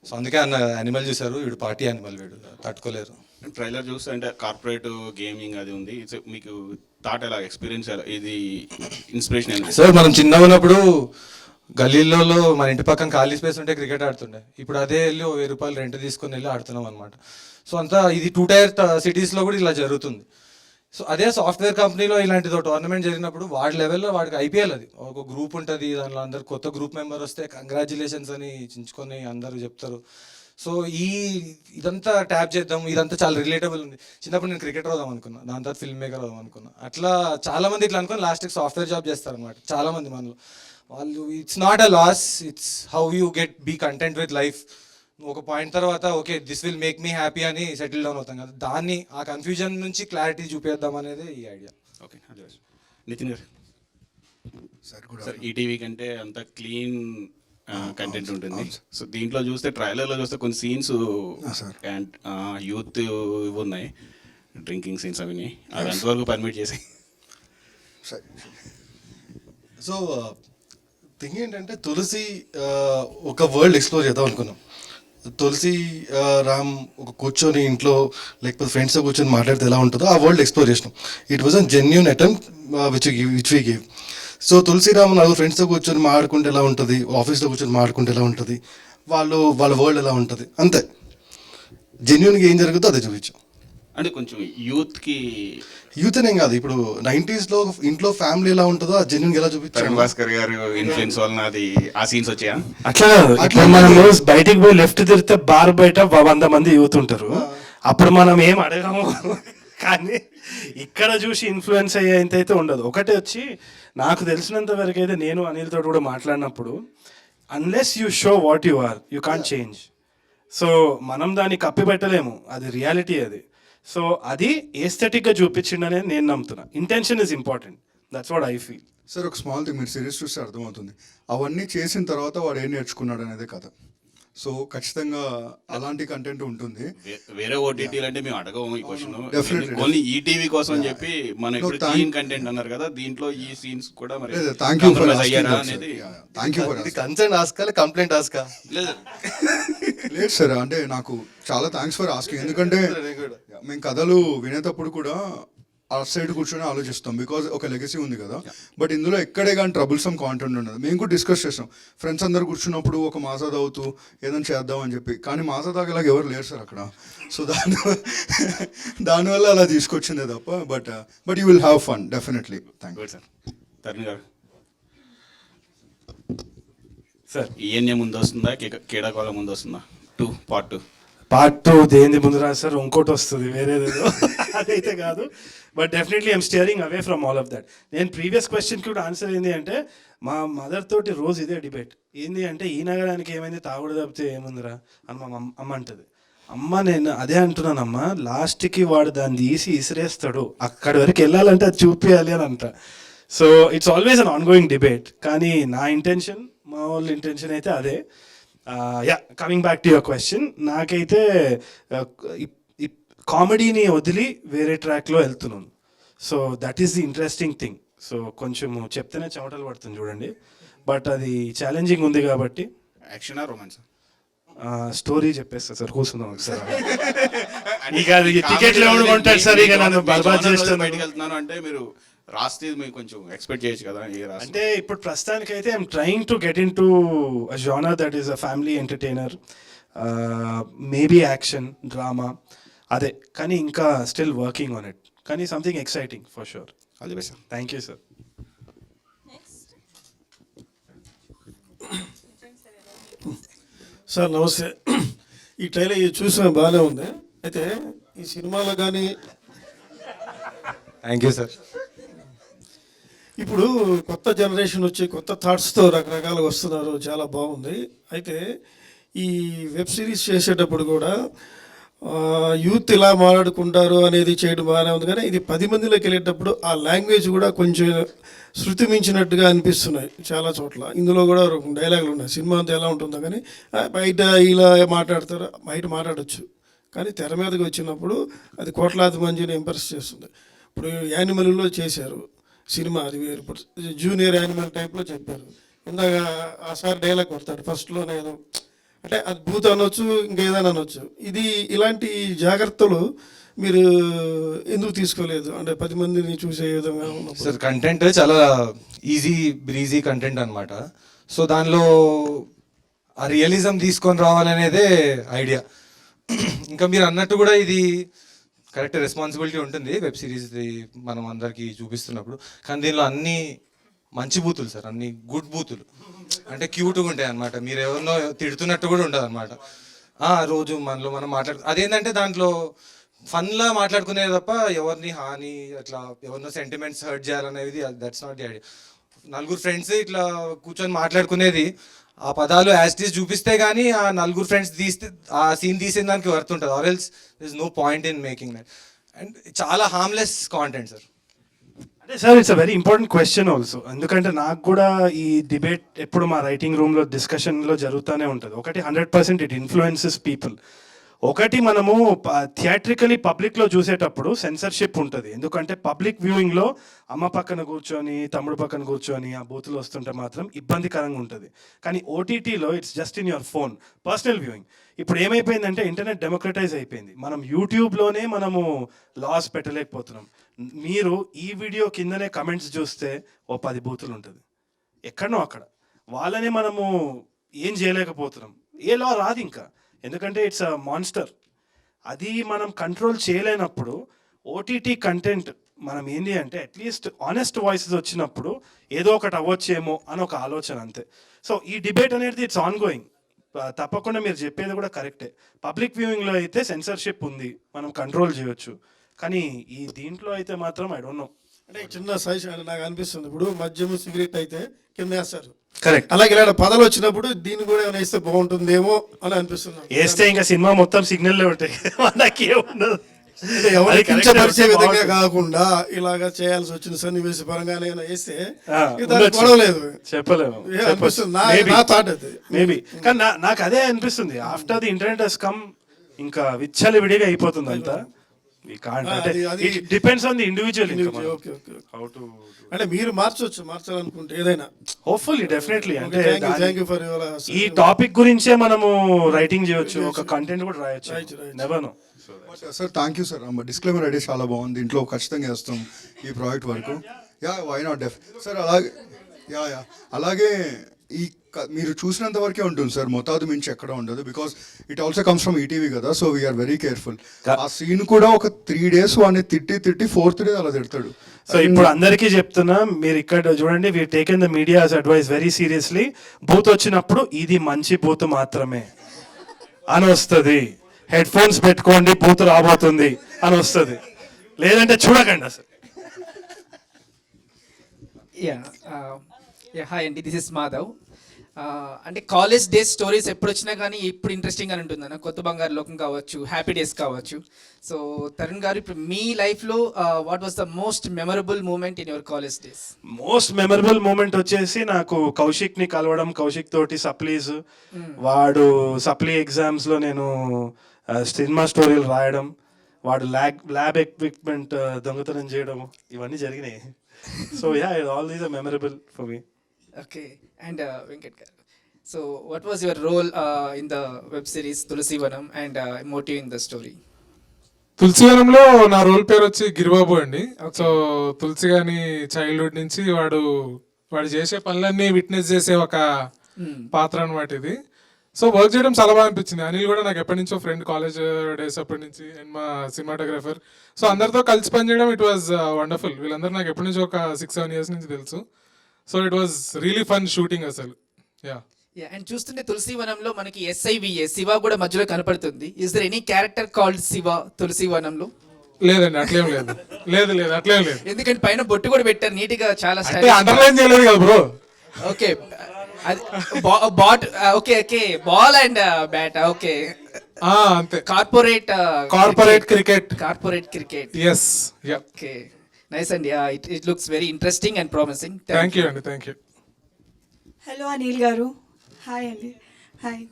సో అందుకే అన్న యానిమల్ చూసారు, వీడు పార్టీ యానిమల్, వీడు తట్టుకోలేరు. ట్రైలర్ చూస్తే అంటే కార్పొరేట్ గేమింగ్ అది ఉంది, మీకు థాట్ ఎలా, ఎక్స్పీరియన్స్ ఎలా, ఇది ఇన్స్పిరేషన్ ఏంటి? సార్ మనం చిన్నగా ఉన్నప్పుడు గల్లీలలో మన ఇంటి పక్కన ఖాళీ స్పేస్ ఉంటే క్రికెట్ ఆడుతుండే, ఇప్పుడు అదే వెళ్ళి 1000 రూపాయలు రెంట్ తీసుకొని వెళ్ళి ఆడుతున్నాం అనమాట. సో అంతా ఇది 2 టైర్ సిటీస్లో కూడా ఇలా జరుగుతుంది. సో అదే సాఫ్ట్వేర్ కంపెనీలో ఇలాంటిదో టోర్నమెంట్ జరిగినప్పుడు వాడి లెవెల్లో వాడికి ఐపీఎల్, అది ఒక గ్రూప్ ఉంటుంది, దానిలో అందరు కొత్త గ్రూప్ మెంబర్ వస్తే కంగ్రాచులేషన్స్ అని చించుకొని అందరూ చెప్తారు. సో ఇదంతా ట్యాప్ చేద్దాం, ఇదంతా చాలా రిలేటబుల్ ఉంది. చిన్నప్పుడు నేను క్రికెటర్ అవుదాం అనుకున్నా, దాని తర్వాత ఫిల్మ్ మేకర్ అవుదాం అనుకున్నా. అట్లా చాలామంది ఇట్లా అనుకుని లాస్ట్కి సాఫ్ట్వేర్ జాబ్ చేస్తారు అనమాట చాలామంది మనలో. వాళ్ళు it's not a loss, it's how you get be content with life. ఒక పాయింట్ తర్వాత okay this will make me happy అని సెటిల్ డౌన్ అవుతాం కదా, దాన్ని ఆ కన్ఫ్యూజన్ నుంచి క్లారిటీ చూపేద్దాం అనేది ఈ ఐడియా. ఓకే, నితిన్ గారు సార్, ఈటీవీ కంటే అంత క్లీన్ కంటెంట్ ఉంటుంది. సో దీంట్లో చూస్తే ట్రైలర్లో చూస్తే కొన్ని సీన్స్ అండ్ యూత్ ఇవి ఉన్నాయి, డ్రింకింగ్ సీన్స్ అవి ఎంతవరకు పర్మిట్ చేసాయి? సో థింగ్ ఏంటంటే తులసి ఒక వరల్డ్ ఎక్స్ప్లోర్ చేద్దాం అనుకున్నాం. తులసి రామ్ ఒక కూర్చొని ఇంట్లో లేకపోతే ఫ్రెండ్స్తో కూర్చొని మాట్లాడితే ఎలా ఉంటుందో ఆ వరల్డ్ ఎక్స్ప్లోర్ చేసినాం. It was a genuine attempt which we gave. So Tulsiram నలుగురు ఫ్రెండ్స్తో కూర్చొని మాట్లాడుకుంటే ఎలా ఉంటుంది, ఆఫీస్లో కూర్చొని మాట్లాడుకుంటే ఎలా ఉంటుంది, వాళ్ళ వరల్డ్ ఎలా ఉంటుంది, అంతే. జెన్యూన్గా ఏం జరుగుతుందో అదే చూపించాం. అంటే కొంచెం యూత్కి యూత్ అనేం కాదు, ఇప్పుడు 90s లో ఇంట్లో ఫ్యామిలీ ఎలా ఉంటుందో ఆ జెన్యున్ ఎలా తరుణ్ చూపించారు. భాస్కర్ గారు ఇన్ఫ్లుయెన్స్ వలన అది ఆ సీన్స్ వచ్చాయా? అట్లా ఇప్పుడు మనం బయటికి పోయి లెఫ్ట్ తిరిగితే బార్ బయట 100 మంది యూత్ ఉంటారు, అప్పుడు మనం ఏం అడగము. కానీ ఇక్కడ చూసి ఇన్ఫ్లుయెన్స్ అయ్యేంతైతే ఉండదు. ఒకటి వచ్చి నాకు తెలిసినంత వరకు అయితే నేను అనిల్ తోటి కూడా మాట్లాడినప్పుడు, unless you show what you are you can't change. So మనం దాన్ని కప్పి పెట్టలేము, అది రియాలిటీ అది. సో అది ఏస్థెటిక్గా చూపించిండనేది నేను నమ్ముతున్నా. Intention is important, that's what I feel. Sir ఒక స్మాల్ థింగ్, మీరు సిరీస్ చూస్తే అర్థమవుతుంది అవన్నీ చేసిన తర్వాత వాడు ఏం నేర్చుకున్నాడు అనేదే కథ. సో ఖచ్చితంగా అలాంటి కంటెంట్ ఉంటుంది. వేరే ఓటీటీలు అంటే మేము అడగము ఈ క్వశ్చన్, Definitely. ఓన్లీ ఈటీవీ కోసం అని చెప్పి మనం ఇప్పుడు thank- క్లీన్ కంటెంట్ అన్నారు కదా, దీంట్లో ఈ సీన్స్ కూడా మరి లేదు, thank you for compromise asking అయ్యారా that, sir. అనేది. Thank you for ఇది asking. కన్సర్న్ ఆస్కా కంప్లైంట్ ఆస్కా? లేదు లేదు సార్, అంటే నాకు చాలా థ్యాంక్స్ ఫర్ ఆస్కింగ్. ఎందుకంటే మేము కథలు వినేటప్పుడు కూడా ఆ సైడ్ కూర్చొని ఆలోచిస్తాం, బికాజ్ ఒక లెగసీ ఉంది కదా. బట్ ఇందులో ఎక్కడే కానీ ట్రబుల్సమ్ కాంటెంట్ ఉండదు. మేము కూడా డిస్కస్ చేస్తాం ఫ్రెండ్స్ అందరు కూర్చున్నప్పుడు ఒక మాసా తాగుతూ ఏదైనా చేద్దాం అని చెప్పి, కానీ మాసా తాగేలాగా ఎవరు లేరు సార్ అక్కడ. సో దానివల్ల అలా తీసుకొచ్చిందే తప్ప, but you will have fun definitely. Thank you sir. Tarun గారు సార్, ఈఎన్ఏ ముందు వస్తుందా, కేడాకోల ముందు వస్తుందా? పార్ట్ 2 పార్ట్ 2 దేని ముందు రా సార్, ఇంకోటి వస్తుంది వేరేదేదో. అదైతే కాదు, but definitely I'm steering away from all of that. నేను ప్రీవియస్ క్వశ్చన్కి కూడా ఆన్సర్ ఏంటి అంటే, మా మదర్ తోటి రోజు ఇదే డిబేట్ ఏంది అంటే, ఈ నగరానికి ఏమైంది, తాగుడు తప్పితే ఏముందిరా అని మా అమ్మ అంటది. అమ్మ నేను అదే అంటున్నానమ్మా, లాస్ట్కి వాడు దాన్ని తీసి ఇసిరేస్తాడు, అక్కడి వరకు వెళ్ళాలంటే అది చూపించాలి అని అంట. So it's always an on going debate. కానీ నా ఇంటెన్షన్, మా వాళ్ళ ఇంటెన్షన్ అయితే అదే. Yeah, coming back to your question, నాకైతే కామెడీని వదిలి వేరే ట్రాక్లో వెళ్తున్నాను. So that is the interesting thing. So కొంచెం చెప్తేనే చెమటలు పడుతుంది చూడండి, బట్ అది ఛాలెంజింగ్ ఉంది కాబట్టి. యాక్షనా రొమాన్స్? స్టోరీ చెప్పేస్తా సార్, కూర్చుందాం ఒకసారి. ఇక అది టికెట్లు ఎవరు కొంటాడు సార్, ఇక నన్ను బర్బాద్ చేస్తాను. బయటకు వెళ్తున్నాను అంటే మీరు రాస్తే మీరు కొంచెం ఎక్స్పెక్ట్ చేయొచ్చు కదా. అంటే ఇప్పుడు ప్రస్తుతానికైతే I'm trying to get in to a genre that is a family entertainer, maybe action drama, అదే. కానీ ఇంకా స్టిల్ వర్కింగ్ ఆన్ ఇట్, కానీ something exciting for sure. All the best sir. Thank you sir. Sir నమస్తే. ఈ trailer చూసిన బాగానే ఉంది. అయితే ఈ సినిమాలో కానీ థ్యాంక్ యూ సార్. ఇప్పుడు కొత్త జనరేషన్ వచ్చి కొత్త థాట్స్తో రకరకాలుగా వస్తున్నారు, చాలా బాగుంది. అయితే ఈ వెబ్ సిరీస్ చేసేటప్పుడు కూడా యూత్ ఇలా మాట్లాడుకుంటారు అనేది చేయడం బాగానే ఉంది, కానీ ఇది 10 మందిలోకి వెళ్ళేటప్పుడు ఆ లాంగ్వేజ్ కూడా కొంచెం శృతి మించినట్టుగా అనిపిస్తున్నాయి చాలా చోట్ల. ఇందులో కూడా డైలాగులు ఉన్నాయి. సినిమా అంతా ఎలా ఉంటుందో కానీ బయట ఇలా మాట్లాడతారు, బయట మాట్లాడచ్చు, కానీ తెర మీదకి వచ్చినప్పుడు అది కోట్లాది మందిని ఇంప్రెస్ చేస్తుంది. ఇప్పుడు యానిమల్లో చేశారు సినిమా, అది వేరు. ఇప్పుడు జూనియర్ యానిమల్ టైప్లో చెప్పారు. ఇందాక ఆ సార్ డైలాగ్ కొడతాడు ఫస్ట్లోనే, ఏదో అంటే అది భూత అనొచ్చు, ఇంకేదైనా అనొచ్చు. ఇది ఇలాంటి జాగ్రత్తలు మీరు ఎందుకు తీసుకోలేదు? అంటే 10 మందిని చూసే విధంగా ఉన్నప్పుడు. సార్ కంటెంట్ చాలా ఈజీ బ్రీజీ కంటెంట్ అనమాట. సో దానిలో ఆ రియలిజం తీసుకొని రావాలనేదే ఐడియా. ఇంకా మీరు అన్నట్టు కూడా ఇది కరెక్ట్ రెస్పాన్సిబిలిటీ ఉంటుంది వెబ్ సిరీస్ది మనం అందరికీ చూపిస్తున్నప్పుడు. కానీ దీనిలో అన్ని మంచి బూతులు సార్, అన్ని గుడ్ బూతులు, అంటే క్యూట్గా ఉంటాయి అనమాట. మీరు ఎవరినో తిడుతున్నట్టు కూడా ఉండదు అనమాట. రోజు మనలో మనం అదేంటంటే దాంట్లో ఫన్లా మాట్లాడుకునేది తప్ప ఎవరిని హాని అట్లా ఎవరినో సెంటిమెంట్స్ హర్ట్ చేయాలనేది that's not the idea. 4 friends ఇట్లా కూర్చొని మాట్లాడుకునేది, ఆ పదాలు యాజ్ ఇట్ ఈస్ చూపిస్తే కానీ ఆ 4 ఫ్రెండ్స్ తీస్తే ఆ సీన్ తీసిన దానికి వర్త్ ఉంటుంది. Or else there is no point in making that. And చాలా హార్మ్లెస్ కాంటెంట్ సార్. అంటే sir it's a very important question also. ఎందుకంటే నాకు కూడా ఈ డిబేట్ ఎప్పుడు మా రైటింగ్ రూమ్లో డిస్కషన్లో జరుగుతూనే ఉంటుంది. ఒకటి 100% ఇట్ ఇన్ఫ్లుయెన్సెస్ పీపుల్. ఒకటి మనము థియేట్రికలీ పబ్లిక్లో చూసేటప్పుడు సెన్సర్షిప్ ఉంటుంది. ఎందుకంటే పబ్లిక్ వ్యూయింగ్లో అమ్మ పక్కన కూర్చొని తమ్ముడు పక్కన కూర్చొని ఆ బూతులు వస్తుంటే మాత్రం ఇబ్బందికరంగా ఉంటుంది. కానీ ఓటీటీలో it's just in your phone, personal viewing. ఇప్పుడు ఏమైపోయిందంటే ఇంటర్నెట్ డెమోక్రటైజ్ అయిపోయింది. మనం యూట్యూబ్లోనే మనము లాస్ పెట్టలేకపోతున్నాం. మీరు ఈ వీడియో కిందనే కమెంట్స్ చూస్తే ఓ 10 బూతులు ఉంటుంది ఎక్కడనో అక్కడ. వాళ్ళనే మనము ఏం చేయలేకపోతున్నాం. ఏ లా రాదు ఇంకా, ఎందుకంటే ఇట్స్ అ మాన్స్టర్. అది మనం కంట్రోల్ చేయలేనప్పుడు ఓటీటీ కంటెంట్ మనం ఏంటి అంటే అట్లీస్ట్ ఆనెస్ట్ వాయిసెస్ వచ్చినప్పుడు ఏదో ఒకటి అవ్వచ్చేమో అని ఒక ఆలోచన అంతే. సో ఈ డిబేట్ అనేది ఇట్స్ ఆన్ గోయింగ్. తప్పకుండా మీరు చెప్పేది కూడా కరెక్టే. పబ్లిక్ వ్యూయింగ్లో అయితే సెన్సర్షిప్ ఉంది, మనం కంట్రోల్ చేయొచ్చు. కానీ ఈ దీంట్లో అయితే మాత్రం ఐ డోంట్ నో. అంటే చిన్న సజెషన్ నాకు అనిపిస్తుంది, ఇప్పుడు మద్యము సిగరెట్ అయితే కింద వేస్తారు, కరెక్ట్. అలాగే ఇలాంటి పదాలు వచ్చినప్పుడు దీన్ని కూడా ఏమైనా వేస్తే బాగుంటుందేమో అని అనిపిస్తుంది. వేస్తే ఇంకా సినిమా మొత్తం సిగ్నల్లే ఉంటాయి, మనకి ఏముండదు. ఎవరికి కించపరిచే విధంగా కాకుండా ఇలాగా చేయాల్సి వచ్చిన సన్నివేశ పరంగానే వేస్తే గొడవలేదు, చెప్పలేము. మేబీ కానీ నాకు అదే అనిపిస్తుంది. After the internet has come ఇంకా విచ్చలవిడిగా అయిపోతుంది అంతా. Depends on the individual. అంటే మీరు మార్చాలనుకుంటే ఏదైనా హోప్ఫుల్లీ డెఫినెట్లీ. అంటే ఫర్ యువర్ ఈ టాపిక్ గురించే మనము రైటింగ్ చేయొచ్చు, ఒక కంటెంట్ కూడా రాయొచ్చు. Never know. Sir thank you sir. Disclaimer idea చాలా బాగుంది, ఇంట్లో ఖచ్చితంగా వేస్తాం ఈ ప్రాజెక్ట్ వరకు. Why not def sir. అలాగే ఈ మీరు చూసినంత వరకే ఉంటుంది సార్, మొత్తాదు మించి ఎక్కడ ఉండదు. Because it also comes from ETV కదా, సో వీఆర్ వెరీ కేర్ఫుల్. ఆ సీన్ కూడా ఒక 3 days వాడిని తిట్టి 4th day అలా తిడతాడు. సో ఇప్పుడు అందరికీ చెప్తున్నా, మీరు ఇక్కడ చూడండి, we taken the medias advice very seriously. Booth వచ్చినప్పుడు ఇది మంచి బూత్ మాత్రమే అని వస్తుంది, హెడ్ ఫోన్స్ పెట్టుకోండి బూత్ రాబోతుంది అని వస్తుంది, లేదంటే చూడకండి అసలు. హాయ్ అండి, దిస్ ఇస్ మాధవ్. అంటే కాలేజ్ డేస్ స్టోరీస్ ఎప్పుడు వచ్చినా కానీ ఇప్పుడు ఇంట్రెస్టింగ్ అని ఉంటుంది అన్న. కొత్త బంగారు లోకం కావచ్చు, హ్యాపీ డేస్ కావచ్చు. సో తరుణ్ గారు, ఇప్పుడు మీ లైఫ్లో what was the most memorable moment in your college days? Most memorable moment వచ్చేసి నాకు కౌశిక్ని కలవడం, కౌశిక్ తోటి సప్లీస్, వాడు సప్లీ ఎగ్జామ్స్లో నేను సినిమా స్టోరీలు రాయడం, వాడు ల్యాబ్ ఎక్విప్మెంట్ దొంగతనం చేయడం, ఇవన్నీ జరిగినాయి. So all these are memorable for me. Okay. And Venkat garu, so what was your role in the web series Tulasivanam and motive in the story? తులసివనంలో నా రోల్ పేరు వచ్చి గిరిబాబు అండి. సో తులసి గాని చైల్డ్హుడ్ నుంచి వాడు చేసే పనులన్నీ విట్నెస్ చేసే ఒక పాత్ర అన్నమాట ఇది. సో వర్క్ చేయడం చాలా బాగా అనిపించింది. అనిల్ కూడా నాకు ఎప్పటి నుంచో ఫ్రెండ్, కాలేజ్ డేస్ అప్పటి నుంచి, అండ్ మా సినిమాటోగ్రఫర్. సో అందరితో కలిసి పనిచేయడం ఇట్ వాజ్ వండర్ఫుల్. వీళ్ళందరూ నాకు ఎప్పటి నుంచో ఒక 6-7 years నుంచి తెలుసు. So it was really fun shooting అసలు. అండ్ చూస్తుంటే తులసివనంలో మనకి SIVA శివ కూడా మధ్యలో కనపడుతుంది. Is there any character called Siva తులసివనంలో? లేదండి, అట్లేం లేదు. లేదు అట్లేం లేదు. ఎందుకంటే పైన బొట్టు కూడా పెట్టారు నీట్ గా, చాలా అండర్లైన్ చేయలేదు కదా బ్రో. Okay, okay, ball and bat. Okay, అంతే. Corporate cricket. yes, okay, nice అండి. It looks very interesting and promising. Thank you అండి, thank you. Hello Anil garu. Hi అండి. హాయ్.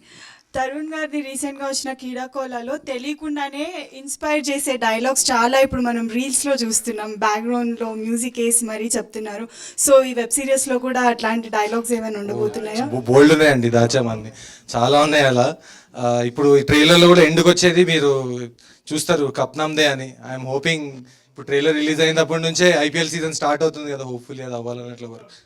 తరుణ్ గారిది రీసెంట్గా వచ్చిన కీడాకోలాలో తెలియకుండానే ఇన్స్పైర్ చేసే డైలాగ్స్ చాలా ఇప్పుడు మనం రీల్స్లో చూస్తున్నాం, బ్యాక్గ్రౌండ్లో మ్యూజిక్ వేసి మరీ చెప్తున్నారు. సో ఈ వెబ్ సిరీస్లో కూడా అట్లాంటి డైలాగ్స్ ఏమైనా ఉండబోతున్నాయా? బోల్డ్ ఉన్నాయండి, దాచామంది చాలా ఉన్నాయి అలా. ఇప్పుడు ఈ ట్రైలర్లో కూడా ఎండుకు వచ్చేది మీరు చూస్తారు, కప్నాందే అని. ఐఎమ్ హోపింగ్ ఇప్పుడు ట్రైలర్ రిలీజ్ అయినప్పటి నుంచే IPL సీజన్ స్టార్ట్ అవుతుంది కదా, హోప్ఫుల్లీ అది అవ్వాలన్నట్లు వరకు.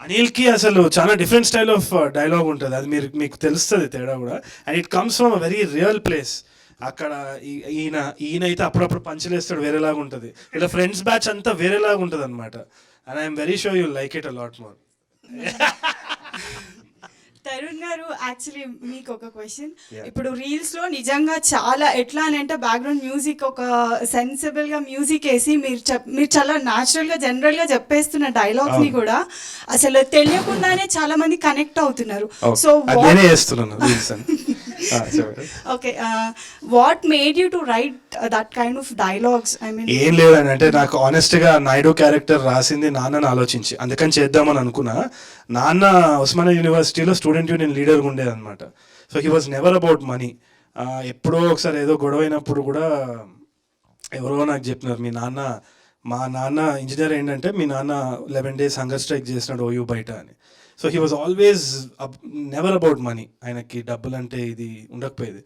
అనిల్కి అసలు చాలా డిఫరెంట్ స్టైల్ ఆఫ్ డైలాగ్ ఉంటుంది, అది మీకు తెలుస్తుంది తేడా కూడా. And it comes from a very real place. అక్కడ ఈయన అయితే అప్పుడప్పుడు పంచలేస్తాడు, వేరేలాగా ఉంటుంది. ఇలా ఫ్రెండ్స్ బ్యాచ్ అంతా వేరేలాగా ఉంటుంది అనమాట. And I'm very sure you like it a lot more. Tarun గారు, యాక్చువల్లీ మీకు ఒక క్వశ్చన్. ఇప్పుడు రీల్స్లో నిజంగా చాలా ఎట్లా అని అంటే బ్యాక్గ్రౌండ్ మ్యూజిక్ ఒక సెన్సిబుల్గా మ్యూజిక్ వేసి మీరు చాలా న్యాచురల్గా జనరల్గా చెప్పేస్తున్న డైలాగ్స్ని కూడా అసలు తెలియకుండానే చాలా మంది కనెక్ట్ అవుతున్నారు. So okay, what made you to right that kind of dialogues? I mean ఏం లేదండి, అంటే నాకు ఆనెస్ట్గా నాయుడు క్యారెక్టర్ రాసింది నాన్నని ఆలోచించి, అందుకని చేద్దామని అనుకున్నా. నాన్న ఉస్మానియా యూనివర్సిటీలో స్టూడెంట్ యూనియన్ లీడర్గా ఉండేది అనమాట. So he was never about money. ఎప్పుడో ఒకసారి ఏదో గొడవ అయినప్పుడు కూడా ఎవరో నాకు చెప్పినారు, మా నాన్న ఇంజనీర్ ఏంటంటే మీ నాన్న 11 days హంగర్ స్ట్రైక్ చేసినాడు OU బయట అని. So he was always never about money. ఆయనకి డబ్బులు అంటే ఇది ఉండకపోయేది.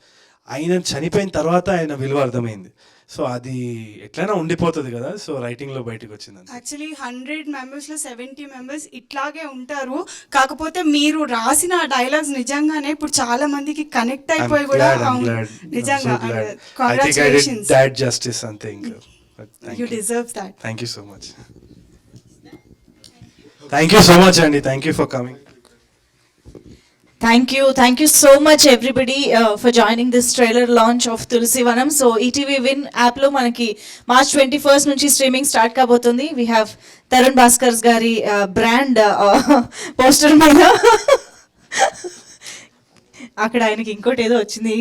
ఆయన చనిపోయిన తర్వాత ఆయన విలువ అర్థమైంది. సో అది ఎట్లయినా ఉండిపోతుంది కదా, సో రైటింగ్లో బయటకు వచ్చింది. యాక్చువల్లీ 100 మెంబర్స్లో 70 మెంబర్స్ ఇట్లాగే ఉంటారు. కాకపోతే మీరు రాసిన ఆ డైలాగ్స్ నిజంగానే ఇప్పుడు చాలా మందికి కనెక్ట్ అయిపోయి కూడా నిజంగా కంగ్రాచులేషన్స్. దాట్ జస్టిస్ అంతే ఇంకా. You deserve that. Thank you so much. Thank you so much అండి. Thank you for coming. Thank you so much everybody for joining this trailer launch of Tulsi Vanam. So ETV Win app lo manaki March 21st nunchi streaming start kabotundi. We have Tarun Bhaskar gari brand poster mana అక్కడ ఆయనకి ఇంకోటి ఏదో వచ్చింది.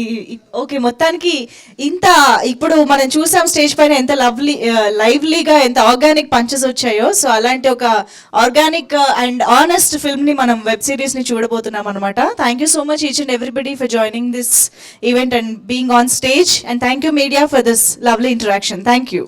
Okay, మొత్తానికి ఇంత ఇప్పుడు మనం చూసాం స్టేజ్ పైన ఎంత లైవ్లీగా ఎంత ఆర్గానిక్ పంచెస్ వచ్చాయో. సో అలాంటి ఒక ఆర్గానిక్ అండ్ ఆనెస్ట్ ఫిల్మ్ని మనం వెబ్ సిరీస్ని చూడబోతున్నాం అనమాట. Thank you so much each and everybody for joining this event and being on stage, and thank you media for this lovely interaction. Thank you.